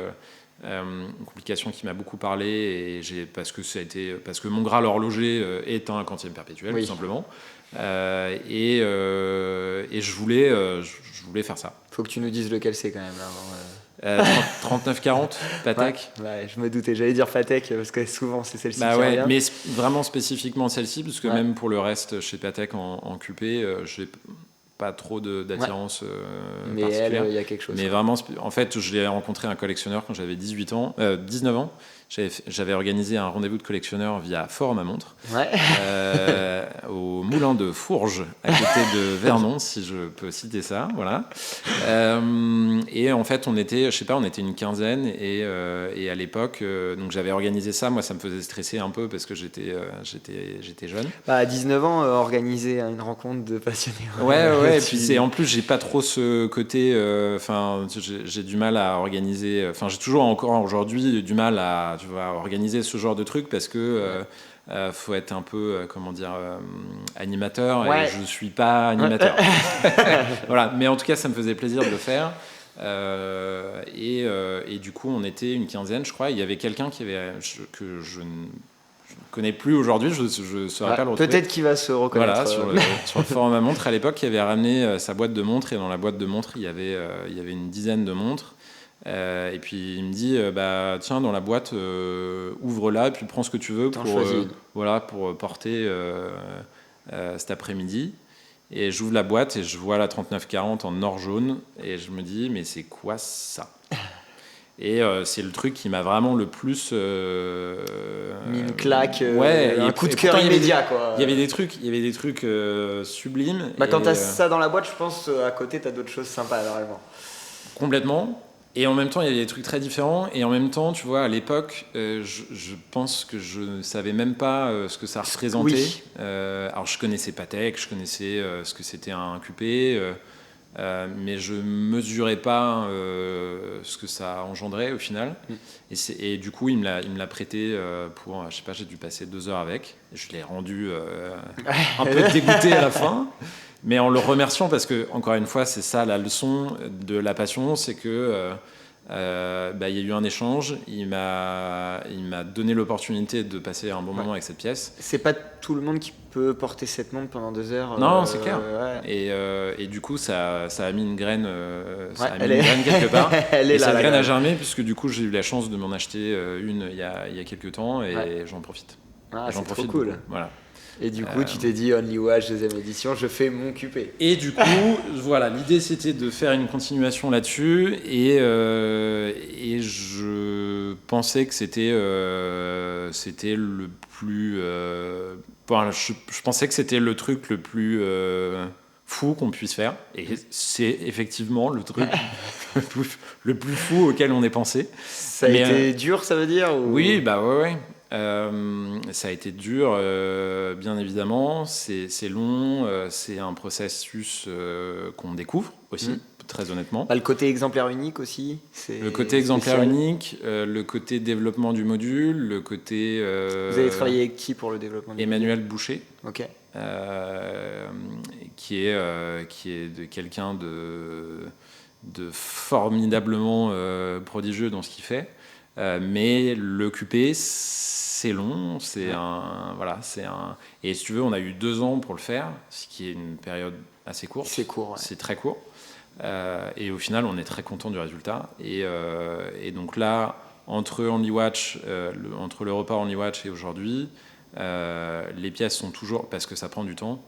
Speaker 2: une complication qui m'a beaucoup parlé parce que mon Graal horloger est un quantième perpétuel tout simplement. Et je voulais faire ça.
Speaker 1: Faut que tu nous dises lequel c'est quand même.
Speaker 2: 3940 Patek.
Speaker 1: Je me doutais, j'allais dire Patek parce que souvent c'est celle-ci qui revient.
Speaker 2: Mais vraiment spécifiquement celle-ci parce que même pour le reste chez Patek en QP, j'ai pas trop d'attirance
Speaker 1: mais
Speaker 2: particulière.
Speaker 1: Elle, il y a quelque chose.
Speaker 2: Mais vraiment, en fait, j'ai rencontré un collectionneur quand j'avais 19 ans. J'avais organisé un rendez-vous de collectionneur via Forum à montre au moulin de Fourges à côté de Vernon, si je peux citer ça, voilà. Et en fait on était une quinzaine et à l'époque donc j'avais organisé ça. Moi ça me faisait stresser un peu parce que j'étais jeune.
Speaker 1: À 19 ans organiser une rencontre de passionnés.
Speaker 2: Et puis en plus j'ai pas trop ce côté j'ai du mal à organiser, j'ai toujours encore aujourd'hui du mal à organiser ce genre de truc parce que faut être un peu animateur et je suis pas animateur. Voilà, mais en tout cas ça me faisait plaisir de le faire et du coup on était une quinzaine je crois. Il y avait quelqu'un que je ne connais plus aujourd'hui, je saurais pas le retrouver.
Speaker 1: Peut-être qu'il va se reconnaître.
Speaker 2: Voilà, sur le forum à montre à l'époque il avait ramené sa boîte de montres et dans la boîte de montres il y avait une dizaine de montres. Et puis il me dit tiens dans la boîte ouvre-la et puis prends ce que tu veux pour porter cet après-midi. Et j'ouvre la boîte et je vois la 3940 en or jaune et je me dis mais c'est quoi ça? Et c'est le truc qui m'a vraiment le plus
Speaker 1: mis une claque, un coup de cœur immédiat, quoi.
Speaker 2: Il y avait des trucs sublimes.
Speaker 1: Quand t'as ça dans la boîte, je pense à côté t'as d'autres choses sympas normalement.
Speaker 2: Complètement. Et en même temps, il y avait des trucs très différents. Et en même temps, tu vois, à l'époque, je pense que je ne savais même pas ce que ça représentait.
Speaker 1: Oui.
Speaker 2: Alors, je connaissais Patek, je connaissais ce que c'était un QP. Mais je mesurais pas ce que ça engendrait au final. Et du coup, il me l'a prêté pour, je sais pas, j'ai dû passer 2 heures avec. Je l'ai rendu un peu dégoûté à la fin, mais en le remerciant parce que, encore une fois, c'est ça la leçon de la passion, c'est que il y a eu un échange, il m'a donné l'opportunité de passer un bon moment avec cette pièce.
Speaker 1: C'est pas tout le monde qui peut porter cette montre pendant 2 heures.
Speaker 2: Non, c'est clair. Et du coup, ça a mis une graine, graine quelque part. Cette graine a germé, puisque du coup, j'ai eu la chance de m'en acheter une il y a quelques temps, et j'en profite.
Speaker 1: C'est trop cool.
Speaker 2: Beaucoup. Voilà.
Speaker 1: Et du coup, tu t'es dit Only Watch 2e édition, je fais mon QP.
Speaker 2: Et du coup, voilà, l'idée c'était de faire une continuation là-dessus, et je pensais que c'était le plus. Je pensais que c'était le truc le plus fou qu'on puisse faire, et c'est effectivement le truc le plus fou auquel on ait pensé.
Speaker 1: Ça a été dur, ça veut dire ou...
Speaker 2: Oui, ouais. Ça a été dur, bien évidemment, c'est long, c'est un processus qu'on découvre aussi, très honnêtement.
Speaker 1: Le côté exemplaire unique aussi.
Speaker 2: Le côté exemplaire unique, le côté développement du module, le côté...
Speaker 1: Vous avez travaillé avec qui pour le développement du
Speaker 2: Emmanuel Boucher, qui est quelqu'un de formidablement prodigieux dans ce qu'il fait. Mais l'occuper, c'est long, et si tu veux, on a eu 2 ans pour le faire, ce qui est une période assez courte.
Speaker 1: C'est court, ouais.
Speaker 2: C'est très court. Et au final, on est très content du résultat. Et donc là, entre Only Watch, entre le report Only Watch et aujourd'hui, les pièces sont toujours, parce que ça prend du temps,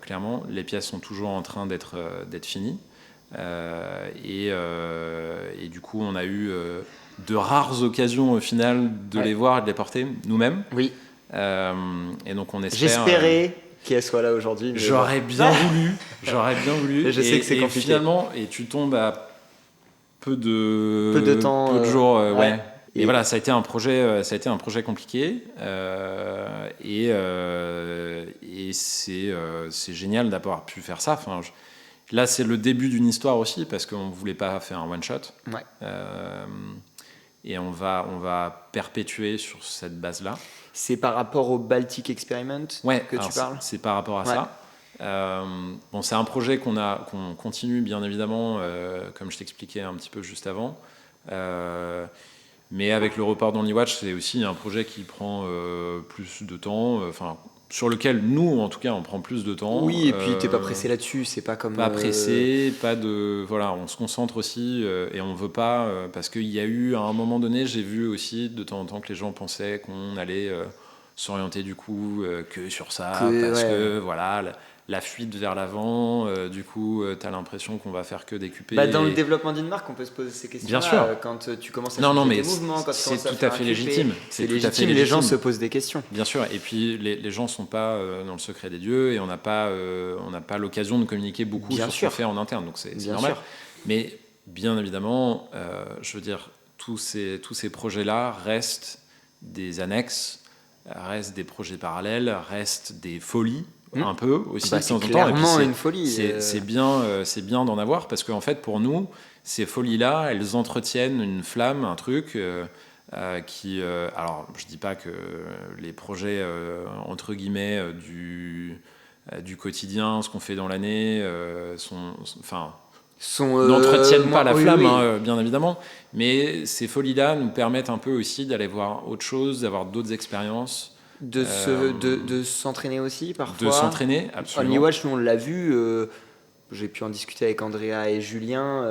Speaker 2: clairement, les pièces sont toujours en train d'être finies. Et du coup, on a eu de rares occasions au final de les voir et de les porter nous-mêmes.
Speaker 1: Oui.
Speaker 2: Et donc on espère.
Speaker 1: J'espérais qu'elle soit là aujourd'hui.
Speaker 2: J'aurais bien voulu.
Speaker 1: Et je sais que c'est compliqué.
Speaker 2: Finalement, et tu tombes à peu de
Speaker 1: temps,
Speaker 2: peu de jours. Ouais.
Speaker 1: Et
Speaker 2: Et voilà, ça a été un projet compliqué. Et c'est génial d'avoir pu faire ça. Enfin, là, c'est le début d'une histoire aussi, parce qu'on ne voulait pas faire un one-shot.
Speaker 1: Ouais.
Speaker 2: Et on va perpétuer sur cette base-là.
Speaker 1: C'est par rapport au Baltic Experiment que tu parles ?
Speaker 2: C'est par rapport à ça. C'est un projet qu'on continue, bien évidemment, comme je t'expliquais un petit peu juste avant. Mais avec le report d'Only Watch, c'est aussi un projet qui prend plus de temps. Sur lequel nous, en tout cas, on prend plus de temps.
Speaker 1: Oui, et puis t'es pas pressé là-dessus, c'est pas comme...
Speaker 2: Pas pressé, pas de... Voilà, on se concentre aussi et on veut pas... parce qu'il y a eu, à un moment donné, j'ai vu aussi de temps en temps que les gens pensaient qu'on allait s'orienter du coup que sur ça, que voilà, la fuite vers l'avant, du coup, t'as l'impression qu'on va faire que des QP.
Speaker 1: Dans le développement d'une marque, on peut se poser ces questions-là.
Speaker 2: Bien sûr.
Speaker 1: Quand tu commences à changer tes mouvements, quand tu commences à faire un QP,
Speaker 2: légitime.
Speaker 1: C'est légitime, les gens se posent des questions.
Speaker 2: Bien sûr, et puis les gens ne sont pas dans le secret des dieux, et on n'a pas l'occasion de communiquer beaucoup sur ce qu'on fait en interne, donc c'est normal. Sûr. Mais bien évidemment, je veux dire, tous ces projets-là restent des annexes, restent des projets parallèles, restent des folies. Un peu aussi de temps en temps.
Speaker 1: Clairement une folie.
Speaker 2: C'est bien d'en avoir, parce qu'en fait pour nous ces folies-là, elles entretiennent une flamme, un truc qui. Alors je dis pas que les projets entre guillemets du quotidien, ce qu'on fait dans l'année, n'entretiennent pas la flamme, bien évidemment, mais ces folies-là nous permettent un peu aussi d'aller voir autre chose, d'avoir d'autres expériences.
Speaker 1: De s'entraîner aussi parfois.
Speaker 2: De s'entraîner, absolument.
Speaker 1: Only Watch, nous on l'a vu, j'ai pu en discuter avec Andrea et Julien,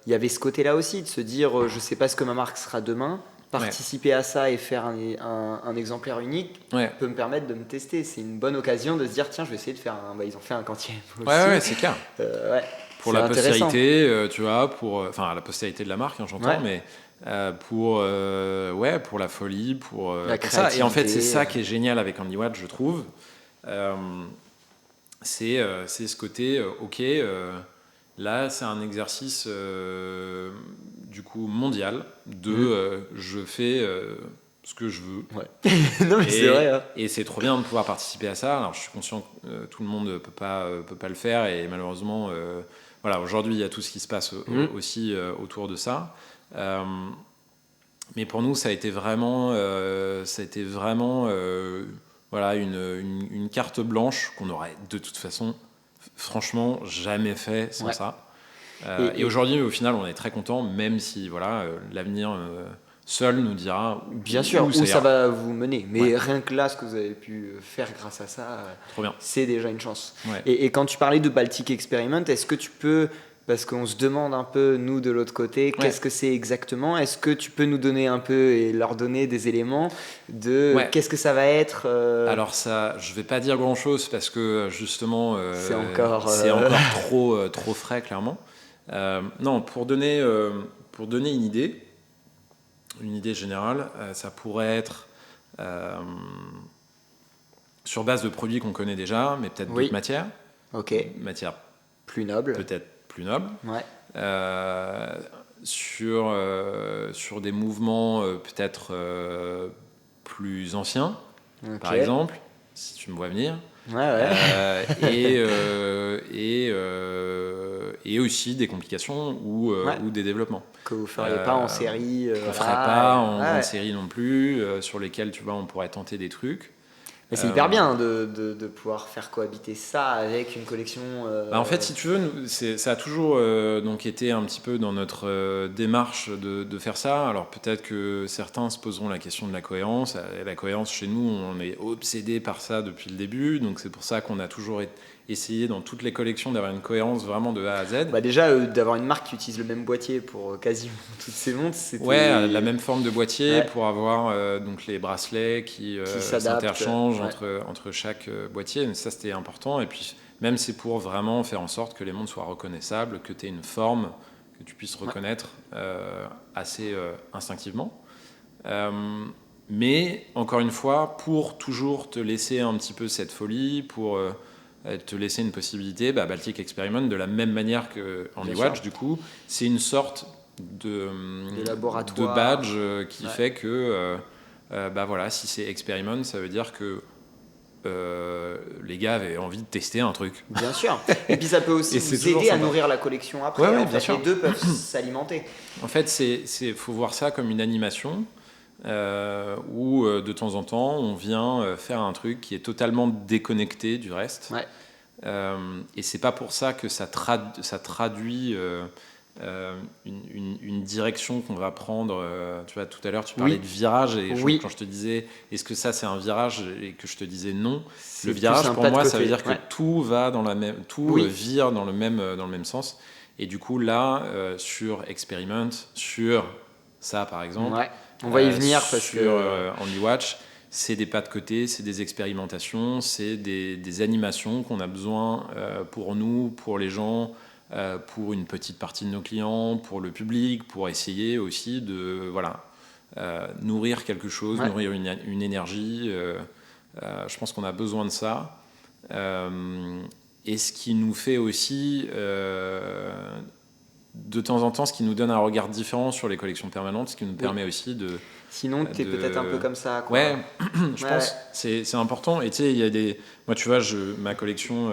Speaker 1: il y avait ce côté-là aussi, de se dire je sais pas ce que ma marque sera demain, participer à ça et faire un exemplaire unique peut me permettre de me tester. C'est une bonne occasion de se dire tiens, je vais essayer de faire ils ont fait un quantième aussi.
Speaker 2: Ouais, c'est clair.
Speaker 1: Ouais.
Speaker 2: Pour la postérité, tu vois, la postérité de la marque, j'entends, pour la folie, pour
Speaker 1: ça.
Speaker 2: Et en fait, c'est ça qui est génial avec Only Watch, je trouve. C'est ce côté, là, c'est un exercice du coup mondial de je fais ce que je veux.
Speaker 1: Ouais. Non, mais c'est vrai. Hein.
Speaker 2: Et c'est trop bien de pouvoir participer à ça. Alors, je suis conscient que tout le monde ne peut pas le faire, et malheureusement, aujourd'hui, il y a tout ce qui se passe aussi autour de ça. Mais pour nous, ça a été vraiment une carte blanche qu'on aurait de toute façon, franchement, jamais fait sans ça. Et aujourd'hui, au final, on est très content, même si l'avenir seul nous dira
Speaker 1: bien sûr où ça va vous mener. Mais rien que là, ce que vous avez pu faire grâce à ça,
Speaker 2: trop bien.
Speaker 1: C'est déjà une chance.
Speaker 2: Ouais.
Speaker 1: Et quand tu parlais de Baltic Experiment, est-ce que tu peux, parce qu'on se demande un peu, nous, de l'autre côté, qu'est-ce que c'est exactement ? Est-ce que tu peux nous donner un peu et leur donner des éléments de qu'est-ce que ça va être
Speaker 2: Alors ça, je vais pas dire grand-chose parce que justement,
Speaker 1: c'est encore
Speaker 2: trop frais, clairement. Non, pour donner une idée générale, ça pourrait être sur base de produits qu'on connaît déjà, mais peut-être d'autres matières.
Speaker 1: Ok.
Speaker 2: Matières
Speaker 1: plus nobles.
Speaker 2: Peut-être plus nobles.
Speaker 1: Ouais.
Speaker 2: Sur des mouvements peut-être plus anciens, par exemple, si tu me vois venir. Et aussi des complications ou des développements
Speaker 1: que vous ne feriez pas en série
Speaker 2: qu'on ne ferait pas en série non plus, sur lesquels on pourrait tenter des trucs.
Speaker 1: Mais c'est hyper bien de pouvoir faire cohabiter ça avec une collection.
Speaker 2: En fait, si tu veux, ça a toujours donc été un petit peu dans notre démarche de faire ça. Alors peut-être que certains se poseront la question de la cohérence. La cohérence, chez nous, on est obsédé par ça depuis le début. Donc c'est pour ça qu'on a toujours essayé dans toutes les collections d'avoir une cohérence vraiment de A à Z.
Speaker 1: Déjà, d'avoir une marque qui utilise le même boîtier pour quasiment toutes ses montres, c'était...
Speaker 2: la même forme de boîtier pour avoir donc les bracelets qui s'interchangent entre chaque boîtier. Mais ça, c'était important. Et puis, même, c'est pour vraiment faire en sorte que les montres soient reconnaissables, que tu aies une forme que tu puisses reconnaître assez instinctivement. Mais, encore une fois, pour toujours te laisser un petit peu cette folie, pour... te laisser une possibilité, Baltic Experiment, de la même manière que Only Watch, du coup, c'est une sorte de badge qui fait que, si c'est Experiment, ça veut dire que les gars avaient envie de tester un truc.
Speaker 1: Bien sûr. Et puis ça peut aussi vous aider à nourrir la collection après. Bien sûr. Les deux peuvent s'alimenter.
Speaker 2: En fait, faut voir ça comme une animation. Où de temps en temps on vient faire un truc qui est totalement déconnecté du reste, et c'est pas pour ça que ça traduit une direction qu'on va prendre. Tu vois, tout à l'heure tu parlais de virage, et quand je te disais est-ce que ça c'est un virage et que je te disais non, le virage pour moi ça veut dire que tout va dans la même, vire dans le même sens. Et du coup là sur Experiment, sur ça par exemple,
Speaker 1: on va y venir parce
Speaker 2: que Only Watch, c'est des pas de côté, c'est des expérimentations, c'est des animations qu'on a besoin pour nous, pour les gens, pour une petite partie de nos clients, pour le public, pour essayer aussi de nourrir quelque chose, nourrir une énergie. Je pense qu'on a besoin de ça. Et ce qui nous fait aussi... de temps en temps, ce qui nous donne un regard différent sur les collections permanentes, ce qui nous permet aussi de...
Speaker 1: Sinon, tu es peut-être un peu comme ça, quoi.
Speaker 2: Ouais, je pense. C'est important. Et tu sais, il y a des... Moi, tu vois, ma collection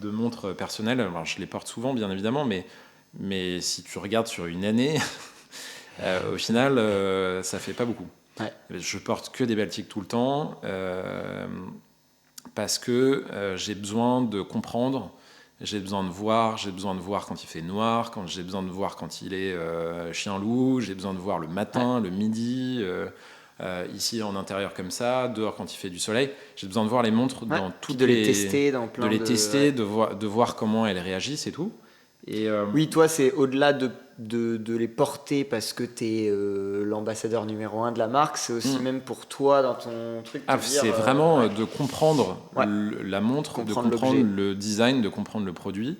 Speaker 2: de montres personnelles, alors je les porte souvent, bien évidemment, mais si tu regardes sur une année, au final, ça fait pas beaucoup. Je porte que des Baltic tout le temps, parce que j'ai besoin de comprendre. J'ai besoin de voir quand il fait noir, j'ai besoin de voir quand il est chien-loup, j'ai besoin de voir le matin, le midi, ici en intérieur comme ça, dehors quand il fait du soleil. J'ai besoin de voir les montres dans toutes
Speaker 1: les tester dans plein
Speaker 2: de voir comment elles réagissent et tout. Et
Speaker 1: oui, toi, c'est au-delà de les porter parce que tu es l'ambassadeur numéro 1 de la marque, c'est aussi même pour toi dans ton truc.
Speaker 2: C'est vraiment de comprendre la montre, de comprendre le design, de comprendre le produit.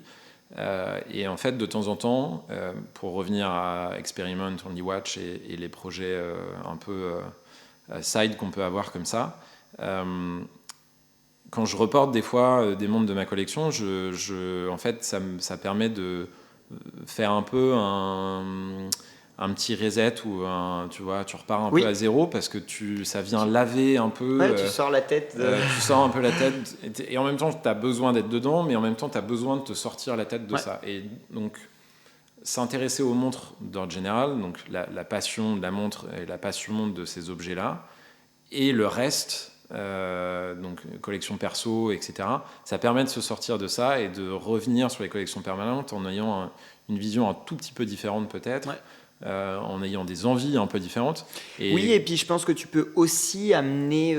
Speaker 2: Et en fait, de temps en temps, pour revenir à Experiment, Only Watch et les projets un peu side qu'on peut avoir comme ça, quand je reporte des fois des montres de ma collection, en fait, ça permet de faire un peu un petit reset ou tu vois, tu repars un peu à zéro parce que ça vient laver un peu.
Speaker 1: Ouais, tu sors la tête.
Speaker 2: Tu sors un peu la tête et en même temps, tu as besoin d'être dedans, mais en même temps, tu as besoin de te sortir la tête de ça. Et donc, s'intéresser aux montres d'ordre général, donc la passion de la montre et la passion de ces objets-là, et le reste, donc collection perso, etc., ça permet de se sortir de ça et de revenir sur les collections permanentes en ayant une vision un tout petit peu différente peut-être. En ayant des envies un peu différentes.
Speaker 1: Oui, et puis je pense que tu peux aussi amener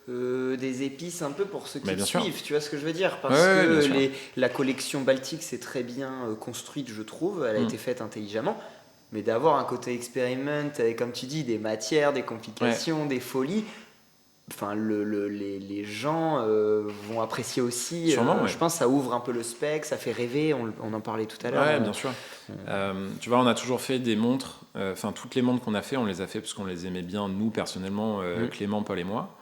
Speaker 1: des épices un peu pour ceux qui te suivent, tu vois ce que je veux dire, parce que la collection Baltic c'est très bien construite, je trouve, elle a été faite intelligemment, mais d'avoir un côté experiment avec, comme tu dis, des matières, des complications, des folies, enfin, les gens vont apprécier aussi.
Speaker 2: Sûrement,
Speaker 1: je pense que ça ouvre un peu le spectre, ça fait rêver, on en parlait tout à l'heure.
Speaker 2: Ouais, bien sûr. Tu vois, on a toujours fait des montres, toutes les montres qu'on a fait, on les a fait parce qu'on les aimait bien, nous personnellement, Clément, Paul et moi.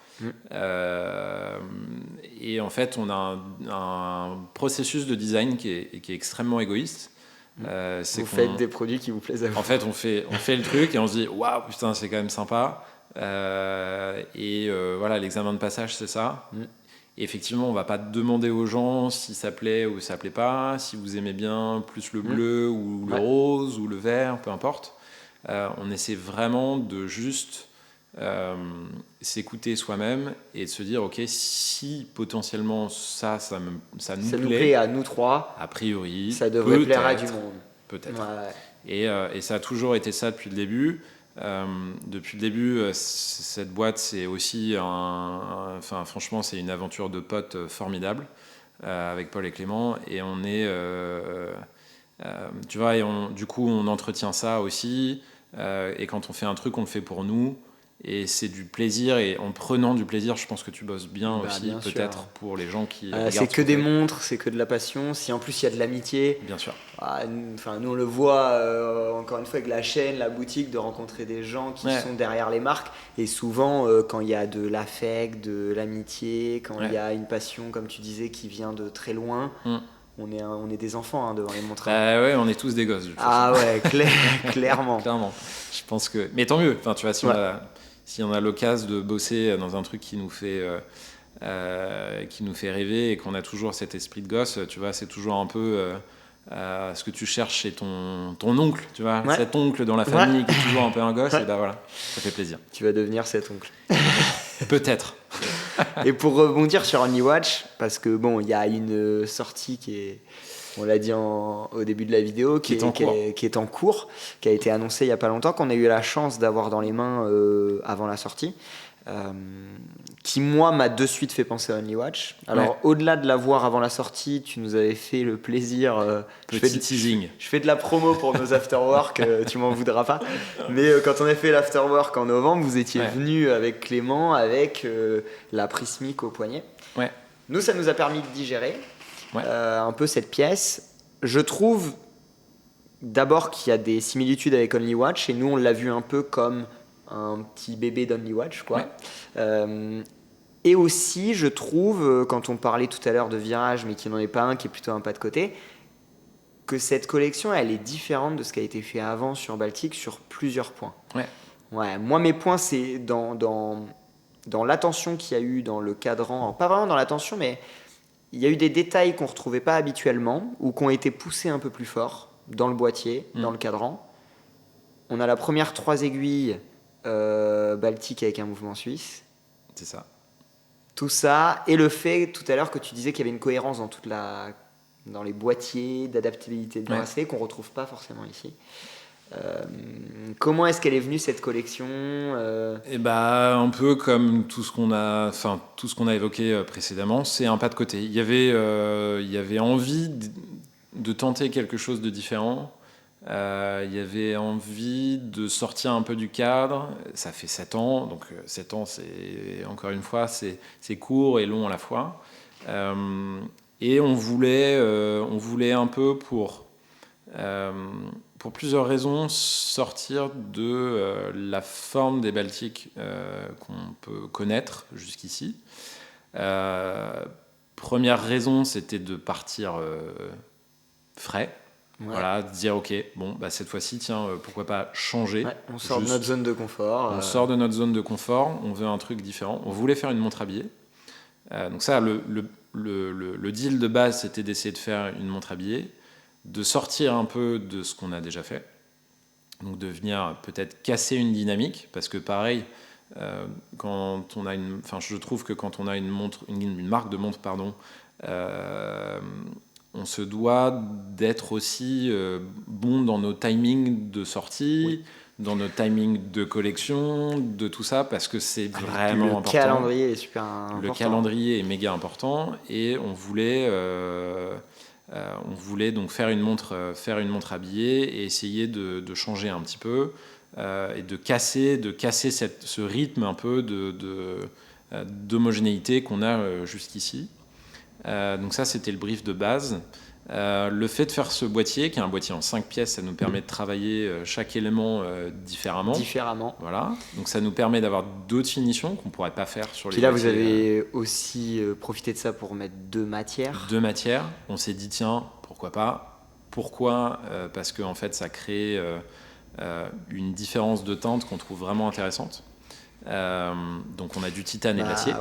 Speaker 2: Et en fait, on a un processus de design qui est extrêmement égoïste.
Speaker 1: Vous faites des produits qui vous plaisent à vous.
Speaker 2: En fait, on fait le truc et on se dit waouh, putain, c'est quand même sympa. Voilà, l'examen de passage, c'est ça. Et effectivement, on va pas demander aux gens si ça plaît ou ça plaît pas, si vous aimez bien plus le bleu ou le rose ou le vert, peu importe. On essaie vraiment de juste s'écouter soi-même et de se dire ok, si potentiellement ça nous plaît
Speaker 1: à nous trois,
Speaker 2: a priori
Speaker 1: ça devrait plaire à du monde.
Speaker 2: Peut-être. Et ça a toujours été ça depuis le début. Depuis le début, cette boîte, c'est aussi franchement, c'est une aventure de potes formidable avec Paul et Clément. Et on est, tu vois, du coup, on entretient ça aussi. Et quand on fait un truc, on le fait pour nous. Et c'est du plaisir, et en prenant du plaisir, je pense que tu bosses bien aussi, peut-être pour les gens qui regardent.
Speaker 1: C'est que des montres, c'est que de la passion. Si en plus il y a de l'amitié,
Speaker 2: bien sûr.
Speaker 1: Nous on le voit encore une fois avec la chaîne, la boutique, de rencontrer des gens qui sont derrière les marques. Et souvent, quand il y a de l'affect, de l'amitié, quand il y a une passion, comme tu disais, qui vient de très loin. On est des enfants devant les montres.
Speaker 2: On est tous des gosses.
Speaker 1: Clairement.
Speaker 2: Clairement. Je pense que. Mais tant mieux. Enfin, tu vois, si on a l'occasion de bosser dans un truc qui nous fait rêver et qu'on a toujours cet esprit de gosse, tu vois, c'est toujours un peu ce que tu cherches chez ton oncle, tu vois, cet oncle dans la famille qui est toujours un peu un gosse, et voilà, ça fait plaisir.
Speaker 1: Tu vas devenir cet oncle.
Speaker 2: Peut-être.
Speaker 1: Et pour rebondir sur Only Watch, parce que bon, il y a une sortie qui est, on l'a dit au début de la vidéo, qui est en cours, qui a été annoncée il n'y a pas longtemps, qu'on a eu la chance d'avoir dans les mains avant la sortie, qui moi m'a de suite fait penser à Only Watch. Alors au-delà de la voir avant la sortie, tu nous avais fait le plaisir.
Speaker 2: Petit teasing.
Speaker 1: Je fais de la promo pour nos afterwork, tu m'en voudras pas. Mais quand on a fait l'afterwork en novembre, vous étiez venu avec Clément avec la prismique au poignet. Nous, ça nous a permis de digérer un peu cette pièce. Je trouve d'abord qu'il y a des similitudes avec Only Watch, et nous on l'a vu un peu comme un petit bébé d'Only Watch, quoi. Et aussi, je trouve, quand on parlait tout à l'heure de virage, mais qui n'en est pas un, qui est plutôt un pas de côté, que cette collection, elle est différente de ce qui a été fait avant sur Baltic sur plusieurs points. Moi, mes points, c'est dans l'attention qu'il y a eu dans le cadran, pas vraiment dans l'attention, mais il y a eu des détails qu'on ne retrouvait pas habituellement ou qui ont été poussés un peu plus fort dans le boîtier, dans le cadran. On a la première 3 aiguilles Baltic avec un mouvement suisse.
Speaker 2: C'est ça.
Speaker 1: Tout ça, et le fait tout à l'heure que tu disais qu'il y avait une cohérence dans les boîtiers d'adaptabilité de bracelet qu'on ne retrouve pas forcément ici. Comment est-ce qu'elle est venue, cette collection
Speaker 2: un peu comme tout ce qu'on a évoqué précédemment, c'est un pas de côté. Il y avait envie de tenter quelque chose de différent. Il y avait envie de sortir un peu du cadre. Ça fait 7 ans, donc 7 ans, c'est encore une fois, c'est court et long à la fois. Et on voulait un peu pour plusieurs raisons sortir de la forme des Baltiques qu'on peut connaître jusqu'ici. Première raison, c'était de partir frais. Ouais. Voilà, de dire ok, bon, cette fois-ci, tiens, pourquoi pas changer.
Speaker 1: Ouais, on sort de notre zone de confort.
Speaker 2: On sort de notre zone de confort, on veut un truc différent. On voulait faire une montre habillée. Donc ça, le deal de base, c'était d'essayer de faire une montre habillée, de sortir un peu de ce qu'on a déjà fait. Donc de venir peut-être casser une dynamique, parce que pareil, quand on a je trouve que quand on a une marque de montre, on se doit d'être aussi bon dans nos timings de sortie, oui, dans nos timings de collection, de tout ça, parce que c'est vraiment important.
Speaker 1: Le calendrier est super important.
Speaker 2: Le calendrier est méga important, et on voulait donc faire une montre habillée et essayer de changer un petit peu et de casser ce rythme un peu d'homogénéité qu'on a jusqu'ici. Donc ça, c'était le brief de base. Le fait de faire ce boîtier, qui est un boîtier en 5 pièces, ça nous permet de travailler chaque élément différemment. Voilà. Donc ça nous permet d'avoir d'autres finitions qu'on ne pourrait pas faire sur les boîtiers.
Speaker 1: Puis là, vous avez aussi profité de ça pour mettre 2 matières.
Speaker 2: 2 matières. On s'est dit, tiens, pourquoi pas ? Pourquoi ? Parce qu'en fait, ça crée une différence de teinte qu'on trouve vraiment intéressante. Donc on a du titane et de l'acier.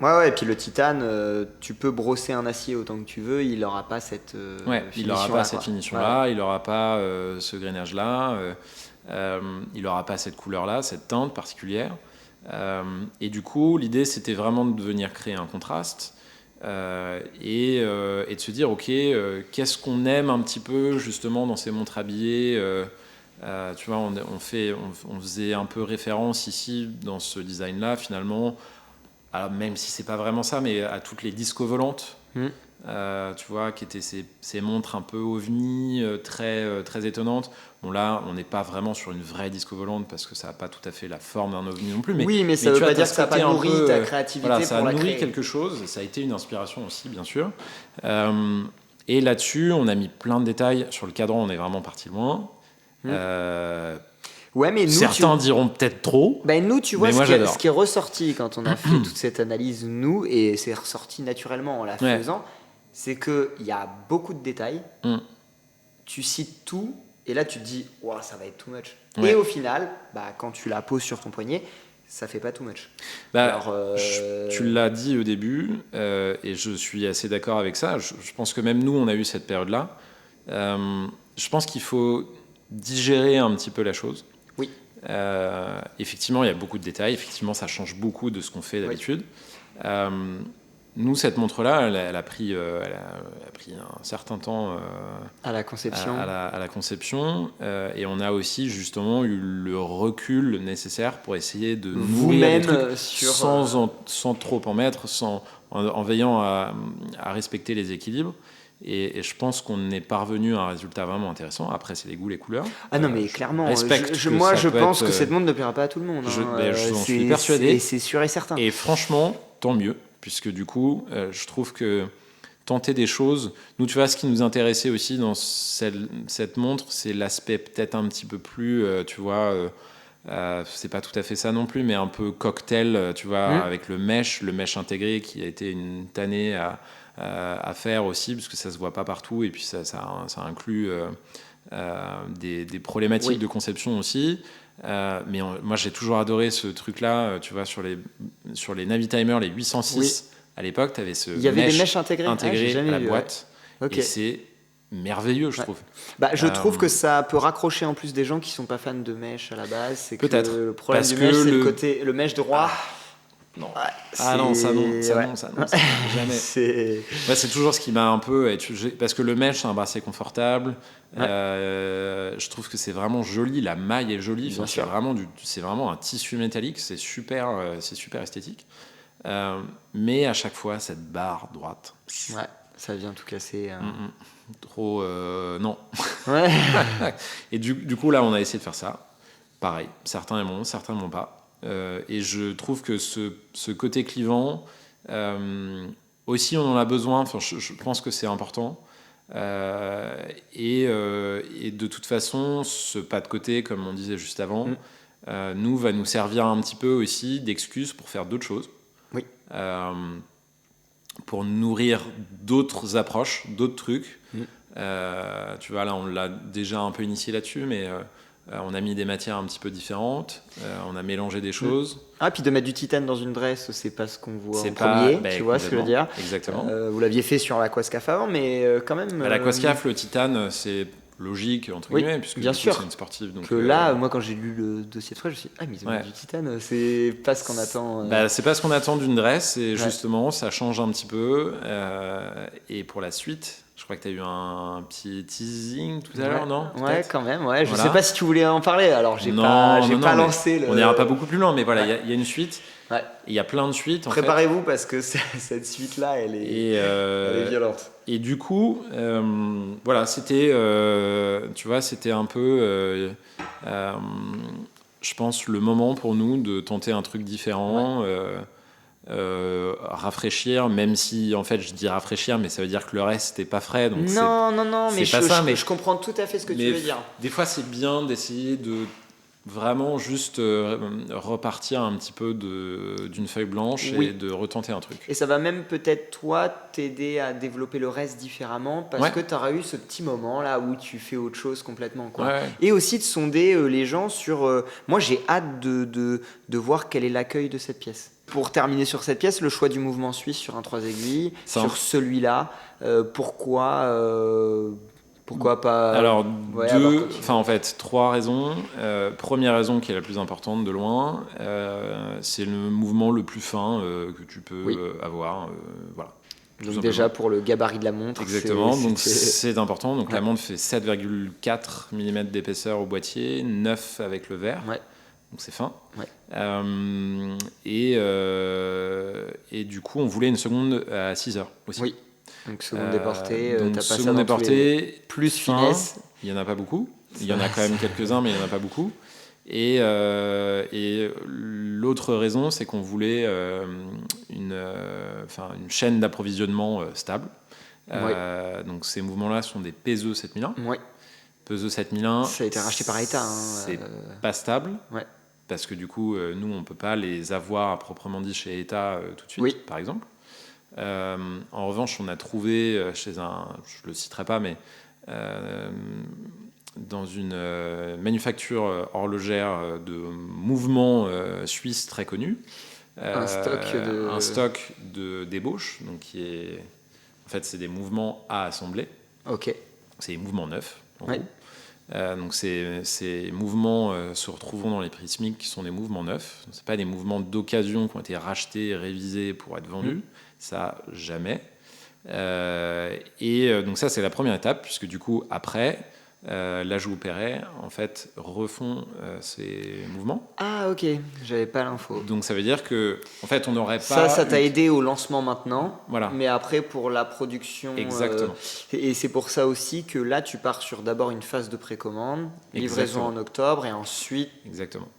Speaker 1: Ouais, et puis le titane, tu peux brosser un acier autant que tu veux, il n'aura pas cette
Speaker 2: finition-là, il n'aura pas ce grainage-là, il n'aura pas cette couleur-là, cette teinte particulière. Et du coup, l'idée, c'était vraiment de venir créer un contraste et de se dire, ok, qu'est-ce qu'on aime un petit peu justement dans ces montres habillées tu vois, on faisait un peu référence ici dans ce design-là, finalement. Alors, même si c'est pas vraiment ça, mais à toutes les disco volantes, tu vois, qui étaient ces montres un peu ovni, très étonnantes. Bon, là, on n'est pas vraiment sur une vraie disco volante parce que ça n'a pas tout à fait la forme d'un ovni non plus.
Speaker 1: Oui, mais ça ne veut pas dire que ça n'a pas nourri ta créativité pour la créer.
Speaker 2: Ça a nourri quelque chose, ça a été une inspiration aussi, bien sûr. Et là-dessus, on a mis plein de détails. Sur le cadran, on est vraiment parti loin.
Speaker 1: Ouais, mais nous,
Speaker 2: certains diront peut-être trop.
Speaker 1: Nous, tu vois, ce qui est ressorti quand on a fait toute cette analyse, nous, et c'est ressorti naturellement en la faisant, c'est qu'il y a beaucoup de détails. Tu cites tout, et là, tu te dis, wow, ça va être too much. Et au final, quand tu la poses sur ton poignet, ça fait pas too much.
Speaker 2: Tu l'as dit au début, et je suis assez d'accord avec ça. Je pense que même nous, on a eu cette période-là. Je pense qu'il faut digérer un petit peu la chose.
Speaker 1: Oui.
Speaker 2: Effectivement, il y a beaucoup de détails. Effectivement, ça change beaucoup de ce qu'on fait d'habitude. Nous, cette montre-là, elle a pris un certain temps
Speaker 1: à la conception.
Speaker 2: À la conception, et on a aussi justement eu le recul nécessaire pour essayer de nourrir les trucs sans trop en mettre, en veillant à respecter les équilibres. Et je pense qu'on est parvenu à un résultat vraiment intéressant. Après, c'est les goûts, les couleurs.
Speaker 1: Ah non, mais clairement, je pense que cette montre ne plaira pas à tout le monde.
Speaker 2: Je suis persuadé.
Speaker 1: Et c'est sûr et certain.
Speaker 2: Et franchement, tant mieux, puisque du coup, je trouve que tenter des choses... Nous, tu vois, ce qui nous intéressait aussi dans cette montre, c'est l'aspect peut-être un petit peu plus, tu vois... c'est pas tout à fait ça non plus, mais un peu cocktail, tu vois, avec le mesh intégré qui a été une tannée à faire aussi, parce que ça se voit pas partout, et puis ça inclut des problématiques de conception aussi. Mais moi, j'ai toujours adoré ce truc-là, tu vois, sur les Navitimer, les 806. À l'époque, tu avais ce
Speaker 1: il y avait des meshs intégrés
Speaker 2: à la boîte. Et c'est merveilleux, je trouve.
Speaker 1: Je trouve que ça peut raccrocher en plus des gens qui sont pas fans de mesh à la base. C'est que
Speaker 2: peut-être.
Speaker 1: Le problème du mesh, c'est le mesh droit.
Speaker 2: Non. Non, ça non, jamais. C'est toujours ce qui m'a un peu... Parce que le mesh, c'est un bracelet confortable. Je trouve que c'est vraiment joli. La maille est jolie. C'est vraiment un tissu métallique. C'est super esthétique. Mais à chaque fois, cette barre droite...
Speaker 1: Ouais, ça vient tout casser.
Speaker 2: Trop... non.
Speaker 1: Ouais.
Speaker 2: Et du coup, là, on a essayé de faire ça. Pareil. Certains aimeront, certains n'aimeront pas. Et je trouve que ce côté clivant, aussi, on en a besoin. Enfin, je pense que c'est important. Et de toute façon, ce pas de côté, comme on disait juste avant, nous va nous servir un petit peu aussi d'excuse pour faire d'autres choses.
Speaker 1: Oui.
Speaker 2: Pour nourrir d'autres approches, d'autres trucs. Tu vois, là, on l'a déjà un peu initié là-dessus, mais on a mis des matières un petit peu différentes, on a mélangé des choses.
Speaker 1: Ah, puis de mettre du titane dans une dresse, c'est pas ce qu'on voit en premier, tu vois ce que je veux dire.
Speaker 2: Exactement.
Speaker 1: Vous l'aviez fait sur l'Aquascaf avant, mais quand même...
Speaker 2: L'Aquascaf, le titane, c'est logique, entre guillemets, puisque
Speaker 1: bien sûr.
Speaker 2: C'est une sportive. Donc,
Speaker 1: que là, moi, quand j'ai lu le dossier de frais, je me suis dit, ah, mais ils ont mis du titane, c'est pas ce qu'on attend.
Speaker 2: C'est pas ce qu'on attend d'une dresse, et justement, ça change un petit peu. Et pour la suite, je crois que tu as eu un petit teasing tout à l'heure, non ?
Speaker 1: Ouais, quand même, ouais. Je sais pas si tu voulais en parler, alors j'ai pas lancé le...
Speaker 2: On n'ira pas beaucoup plus loin, mais voilà, il y a une suite.
Speaker 1: Ouais.
Speaker 2: Il y a plein de suites.
Speaker 1: Préparez-vous parce que cette suite-là, elle est violente.
Speaker 2: Et du coup, voilà, c'était, tu vois, c'était un peu, je pense, le moment pour nous de tenter un truc différent, rafraîchir, même si, en fait, je dis rafraîchir, mais ça veut dire que le reste n'était pas frais. Donc
Speaker 1: non, mais je comprends tout à fait ce que tu veux dire.
Speaker 2: Des fois, c'est bien d'essayer de vraiment juste repartir un petit peu d'une feuille blanche et de retenter un truc.
Speaker 1: Et ça va même peut-être, toi, t'aider à développer le reste différemment parce que tu auras eu ce petit moment là où tu fais autre chose complètement, quoi. Et aussi de sonder les gens sur... moi, j'ai hâte de voir quel est l'accueil de cette pièce. Pour terminer sur cette pièce, le choix du mouvement suisse sur un 3 aiguilles, sur celui-là, pourquoi pas...
Speaker 2: Alors, en fait, 3 raisons. Première raison qui est la plus importante de loin, c'est le mouvement le plus fin que tu peux avoir. Voilà.
Speaker 1: Donc déjà pour le gabarit de la montre.
Speaker 2: Exactement, donc c'est important. Donc la montre fait 7,4 mm d'épaisseur au boîtier, 9 avec le verre. Donc c'est fin. Et du coup, on voulait une seconde à 6 heures aussi. Oui.
Speaker 1: Donc seconde déportée, t'as pas
Speaker 2: seconde déportée,
Speaker 1: plus finesse.
Speaker 2: Il y en a pas beaucoup. Il y en a quand même quelques-uns, mais il y en a pas beaucoup. Et l'autre raison, c'est qu'on voulait une chaîne d'approvisionnement stable. Donc ces mouvements-là sont des Peso 7001. Peso 7001.
Speaker 1: Ça a été racheté par ETA.
Speaker 2: C'est pas stable. Parce que du coup, nous, on peut pas les avoir à proprement dit chez ETA tout de suite, par exemple. En revanche, on a trouvé chez je le citerai pas, mais dans une manufacture horlogère de mouvements suisse très connu, un stock de débauche, donc qui est, en fait, c'est des mouvements à assembler. C'est des mouvements neufs, en gros. Donc ces mouvements se retrouveront dans les prix SMIC qui sont des mouvements neufs. C'est pas des mouvements d'occasion qui ont été rachetés et révisés pour être vendus. Ça, jamais. Et donc ça, c'est la première étape, puisque du coup, après, l'ajout opéré, en fait, refont ces mouvements.
Speaker 1: Ah, ok, j'avais pas l'info.
Speaker 2: Donc ça veut dire que, en fait, on n'aurait pas...
Speaker 1: Ça t'a aidé au lancement maintenant,
Speaker 2: voilà.
Speaker 1: Mais après pour la production...
Speaker 2: Exactement.
Speaker 1: Et c'est pour ça aussi que là, tu pars sur d'abord une phase de précommande, livraison en octobre, et ensuite,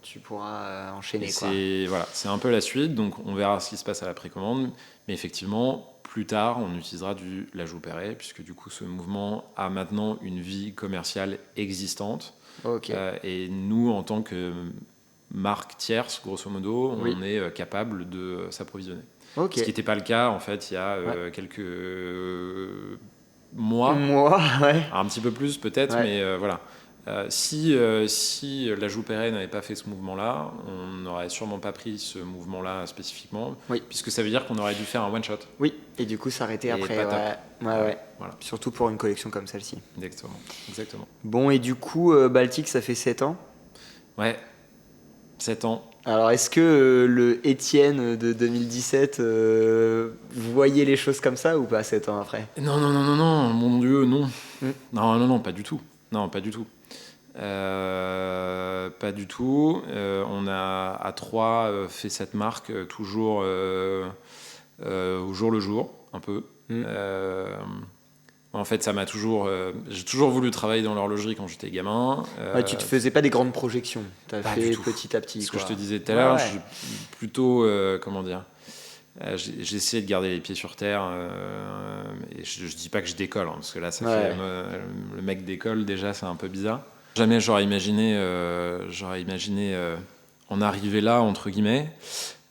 Speaker 1: tu pourras enchaîner.
Speaker 2: C'est un peu la suite, donc on verra ce qui se passe à la précommande, mais effectivement... Plus tard, on utilisera l'ajout opéré, puisque du coup, ce mouvement a maintenant une vie commerciale existante. Et nous, en tant que marque tierce, grosso modo, on est capable de s'approvisionner. Ce qui n'était pas le cas, en fait, il y a quelques mois. Un petit peu plus, peut-être, mais voilà. Si l'ajout opéré n'avait pas fait ce mouvement-là, on n'aurait sûrement pas pris ce mouvement-là spécifiquement, puisque ça veut dire qu'on aurait dû faire un one-shot. Oui,
Speaker 1: et du coup s'arrêter après. Voilà. Surtout pour une collection comme celle-ci.
Speaker 2: Exactement.
Speaker 1: Bon, et du coup, Baltic, ça fait 7 ans.
Speaker 2: Ouais, 7 ans.
Speaker 1: Alors, est-ce que le Étienne de 2017, vous voyez les choses comme ça ou pas 7 ans après ?
Speaker 2: Non, mon Dieu, non. Non, pas du tout. Non, pas du tout. Pas du tout. On a à 3 fait cette marque toujours au jour le jour, un peu. En fait, ça m'a toujours... j'ai toujours voulu travailler dans l'horlogerie quand j'étais gamin.
Speaker 1: Tu te faisais pas des grandes projections. Tu as fait petit à petit.
Speaker 2: Ce que je te disais tout à l'heure, je suis plutôt... comment dire J'ai essayé de garder les pieds sur terre. Et je dis pas que je décolle, parce que là, ça fait le mec décolle déjà, c'est un peu bizarre. Jamais j'aurais imaginé en arriver là, entre guillemets.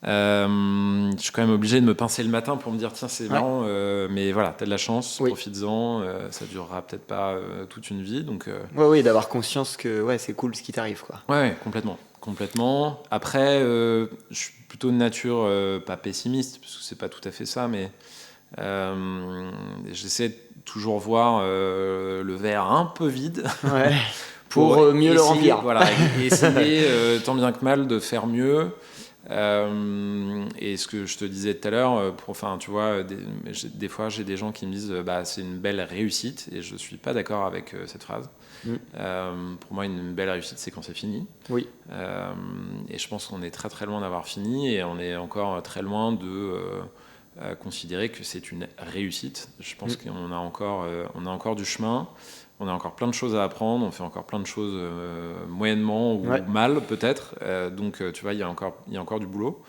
Speaker 2: Je suis quand même obligé de me pincer le matin pour me dire tiens, c'est marrant, mais voilà, t'as de la chance, profites-en, ça durera peut-être pas toute une vie, donc
Speaker 1: oui, d'avoir conscience que c'est cool ce qui t'arrive, quoi.
Speaker 2: Ouais, complètement. Après, je suis plutôt de nature pas pessimiste, parce que c'est pas tout à fait ça, mais j'essaie de toujours voir le verre un peu vide.
Speaker 1: Pour mieux essayer, le remplir.
Speaker 2: Voilà, essayer tant bien que mal de faire mieux. Et ce que je te disais tout à l'heure, tu vois, des fois j'ai des gens qui me disent c'est une belle réussite, et je suis pas d'accord avec cette phrase. Pour moi, une belle réussite, c'est quand c'est fini.
Speaker 1: Oui.
Speaker 2: Et je pense qu'on est très très loin d'avoir fini, et on est encore très loin de considérer que c'est une réussite. Je pense qu'on a encore du chemin. On a encore plein de choses à apprendre, on fait encore plein de choses moyennement ou mal peut-être. Donc tu vois, il y a encore du boulot.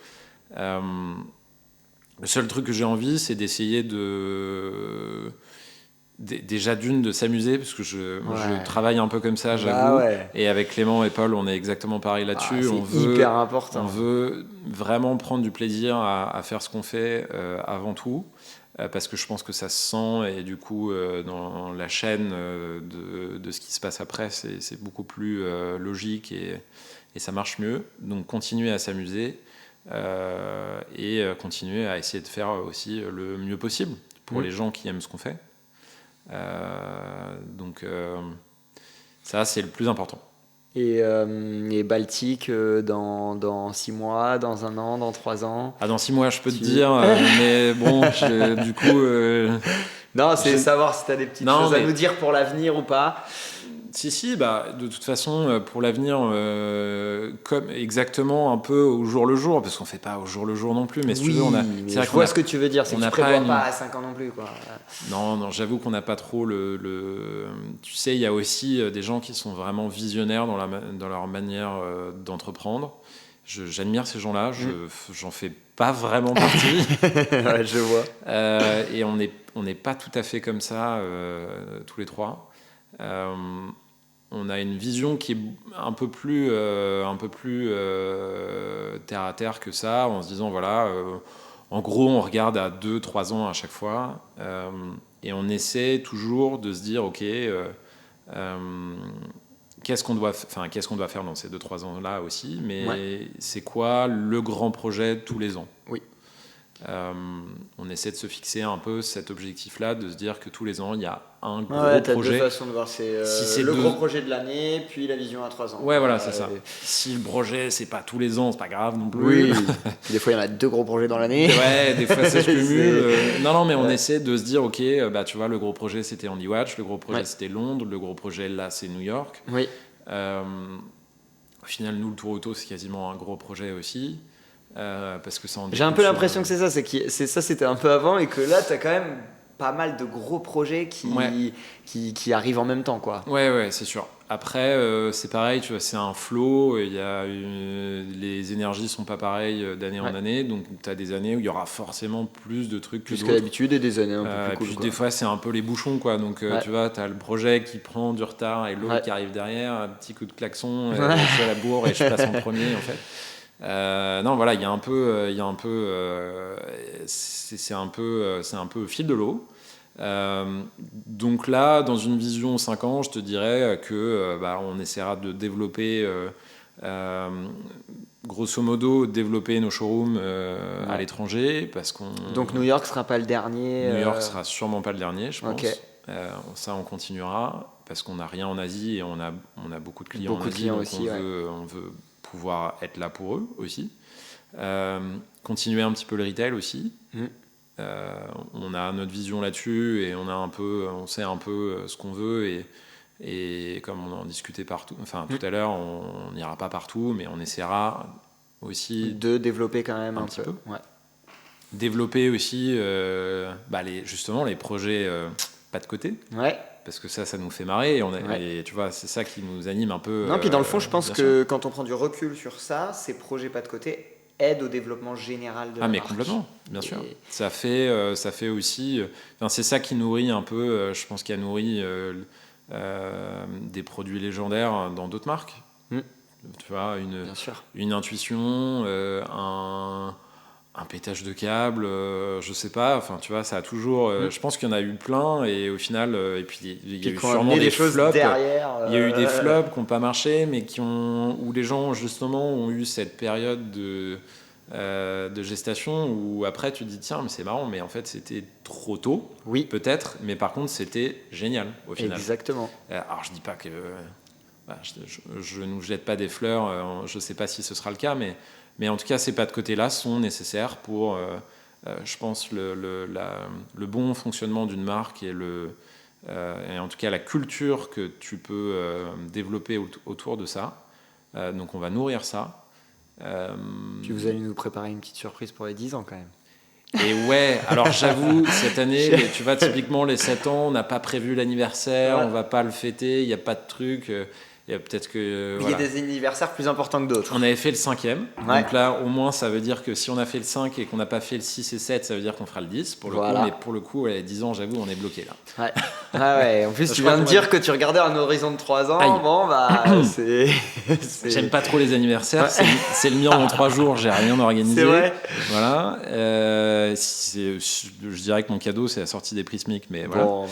Speaker 2: Le seul truc que j'ai envie, c'est d'essayer déjà de s'amuser, parce que je travaille un peu comme ça, j'avoue. Et avec Clément et Paul, on est exactement pareil là-dessus.
Speaker 1: C'est hyper important.
Speaker 2: On veut vraiment prendre du plaisir à faire ce qu'on fait avant tout. Parce que je pense que ça se sent, et du coup dans la chaîne de ce qui se passe après, c'est beaucoup plus logique, et ça marche mieux. Donc continuer à s'amuser et continuer à essayer de faire aussi le mieux possible pour les gens qui aiment ce qu'on fait. Donc ça, c'est le plus important.
Speaker 1: Et Baltique, dans 6 mois, dans 1 an, dans 3 ans?
Speaker 2: Dans 6 mois, je peux te dire, mais bon, du coup...
Speaker 1: Non, c'est savoir si tu as des petites choses à nous dire pour l'avenir ou pas.
Speaker 2: Si, de toute façon, pour l'avenir, comme exactement un peu au jour le jour, parce qu'on ne fait pas au jour le jour non plus, mais si tu veux,
Speaker 1: je vois ce que tu veux dire, c'est que tu ne prévois pas à 5 ans non plus, quoi.
Speaker 2: Non, j'avoue qu'on n'a pas trop Tu sais, il y a aussi des gens qui sont vraiment visionnaires dans leur manière d'entreprendre. J'admire ces gens-là, j'en fais pas vraiment partie.
Speaker 1: Je vois.
Speaker 2: Et on n'est pas tout à fait comme ça, tous les trois. On a une vision qui est un peu plus terre à terre que ça, en se disant voilà, en gros on regarde à 2-3 ans à chaque fois, et on essaie toujours de se dire ok, qu'est-ce qu'on doit faire dans ces 2-3 ans là aussi, mais c'est quoi le grand projet tous les ans. On essaie de se fixer un peu cet objectif-là, de se dire que tous les ans, il y a un gros projet.
Speaker 1: T'as deux façons de voir, c'est le gros projet de l'année, puis la vision à 3 ans.
Speaker 2: Ouais, voilà, c'est ça. Si le projet, c'est pas tous les ans, c'est pas grave non plus.
Speaker 1: Oui, des fois, il y en a 2 gros projets dans l'année.
Speaker 2: Ouais, des fois, ça se cumule. Non, mais on essaie de se dire, ok, tu vois, le gros projet, c'était Andy Watch, le gros projet, c'était Londres, le gros projet, là, c'est New York.
Speaker 1: Oui.
Speaker 2: Au final, nous, le Tour Auto, c'est quasiment un gros projet aussi. Parce que
Speaker 1: j'ai un peu l'impression que c'est ça, c'était un peu avant, et que là t'as quand même pas mal de gros projets qui arrivent en même temps, quoi.
Speaker 2: Ouais, c'est sûr. Après c'est pareil, tu vois, c'est un flow, les énergies sont pas pareilles d'année en année, donc t'as des années où il y aura forcément plus de trucs que d'autres.
Speaker 1: Plus qu'à l'habitude, et des années un peu plus cool,
Speaker 2: puis
Speaker 1: quoi.
Speaker 2: Des fois c'est un peu les bouchons, quoi, donc tu vois, t'as le projet qui prend du retard et l'autre qui arrive derrière, un petit coup de klaxon, je suis à la bourre et je passe en premier en fait. Non, voilà, il y a un peu, c'est un peu au fil de l'eau. Donc là, dans une vision 5 ans, je te dirais que on essaiera de développer, grosso modo, développer nos showrooms à l'étranger, parce qu'on.
Speaker 1: Donc New York sera pas le dernier.
Speaker 2: New York sera sûrement pas le dernier, je pense. Ça, on continuera, parce qu'on n'a rien en Asie, et on a beaucoup de clients en Asie, donc aussi, on veut pouvoir être là pour eux aussi. Continuer un petit peu le retail aussi. On a notre vision là-dessus, et on sait un peu ce qu'on veut, et comme on en discutait tout à l'heure, on n'ira pas partout, mais on essaiera aussi
Speaker 1: de développer quand même un
Speaker 2: petit peu.
Speaker 1: Développer
Speaker 2: aussi justement les projets pas de côté. Parce que ça nous fait marrer, et tu vois, c'est ça qui nous anime un peu.
Speaker 1: Non, puis dans le fond, je pense que quand on prend du recul sur ça, ces projets pas de côté, aide au développement général de la
Speaker 2: mais
Speaker 1: marque.
Speaker 2: Complètement, bien sûr. Ça fait aussi... c'est ça qui nourrit un peu, je pense, qui a nourri des produits légendaires dans d'autres marques. Tu vois, une intuition, un pétage de câble, je sais pas, enfin tu vois, ça a toujours, je pense qu'il y en a eu plein et au final, et puis il y a eu sûrement des flops derrière. Il y a eu des flops qui n'ont pas marché, mais où les gens justement ont eu cette période de gestation où après tu te dis tiens mais c'est marrant, mais en fait c'était trop tôt, peut-être, mais par contre c'était génial au final.
Speaker 1: Exactement.
Speaker 2: Alors je dis pas que je ne nous jette pas des fleurs, je sais pas si ce sera le cas, mais en tout cas, ces pas de côté-là sont nécessaires pour, je pense, le bon fonctionnement d'une marque et en tout cas la culture que tu peux développer autour de ça. Donc, on va nourrir ça.
Speaker 1: Puis vous allez nous préparer une petite surprise pour les 10 ans quand même.
Speaker 2: Et ouais, alors j'avoue, cette année, tu vois, typiquement les 7 ans, on n'a pas prévu l'anniversaire, on ne va pas le fêter, il n'y a pas de truc... Il y a peut-être que
Speaker 1: il y a des anniversaires plus importants que d'autres.
Speaker 2: On avait fait le 5e. Donc là, au moins, ça veut dire que si on a fait le 5 et qu'on n'a pas fait le 6 et 7, ça veut dire qu'on fera le 10 pour le coup. Mais pour le coup, 10 ans, j'avoue, on est bloqué là.
Speaker 1: En plus, tu viens de dire que tu regardais un horizon de 3 ans. Aïe. Bon, bah, c'est...
Speaker 2: J'aime pas trop les anniversaires. C'est le mien dans 3 jours. J'ai rien organisé.
Speaker 1: C'est vrai.
Speaker 2: Voilà. Je dirais que mon cadeau, c'est la sortie des Prismiques. Mais voilà.
Speaker 1: Bon,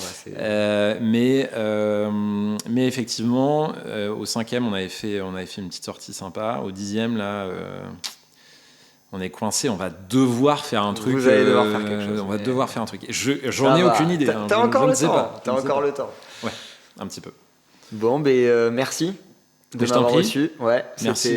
Speaker 2: mais effectivement... au 5e, on avait fait une petite sortie sympa. Au 10e, là, on est coincé. On va devoir faire un truc.
Speaker 1: Vous allez devoir faire quelque chose.
Speaker 2: On va devoir faire un truc. J'en ai aucune idée.
Speaker 1: T'as encore le temps. T'as encore le temps.
Speaker 2: Ouais, un petit peu.
Speaker 1: Bon, merci de m'avoir reçu. Ouais,
Speaker 2: merci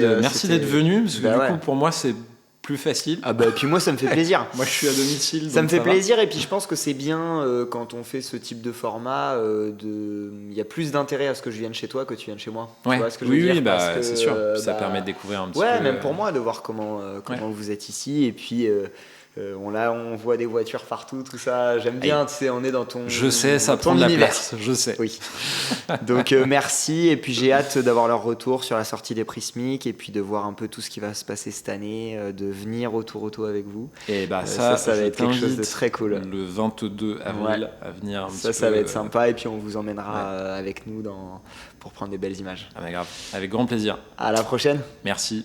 Speaker 2: d'être venu. Parce que du coup, pour moi, c'est plus facile.
Speaker 1: Puis moi ça me fait plaisir.
Speaker 2: Moi je suis à domicile.
Speaker 1: Ça me fait plaisir et puis je pense que c'est bien quand on fait ce type de format, il y a plus d'intérêt à ce que je vienne chez toi que tu viennes chez moi.
Speaker 2: Ouais.
Speaker 1: Tu vois ce que je veux dire, parce que,
Speaker 2: c'est sûr. Ça permet de découvrir un petit peu.
Speaker 1: Ouais, même pour moi de voir comment vous êtes ici et puis on voit des voitures partout, tout ça. J'aime bien, tu sais, on est dans ton.
Speaker 2: Je sais, ça prend de la place. Je sais.
Speaker 1: Oui. Donc merci et puis j'ai hâte d'avoir leur retour sur la sortie des Prismiques et puis de voir un peu tout ce qui va se passer cette année, de venir au Tour Auto avec vous.
Speaker 2: Et ça va être quelque chose de
Speaker 1: très cool.
Speaker 2: Le 22 avril à venir.
Speaker 1: Ça va être sympa et puis on vous emmènera avec nous pour prendre des belles images.
Speaker 2: Grave. Avec grand plaisir.
Speaker 1: À la prochaine.
Speaker 2: Merci.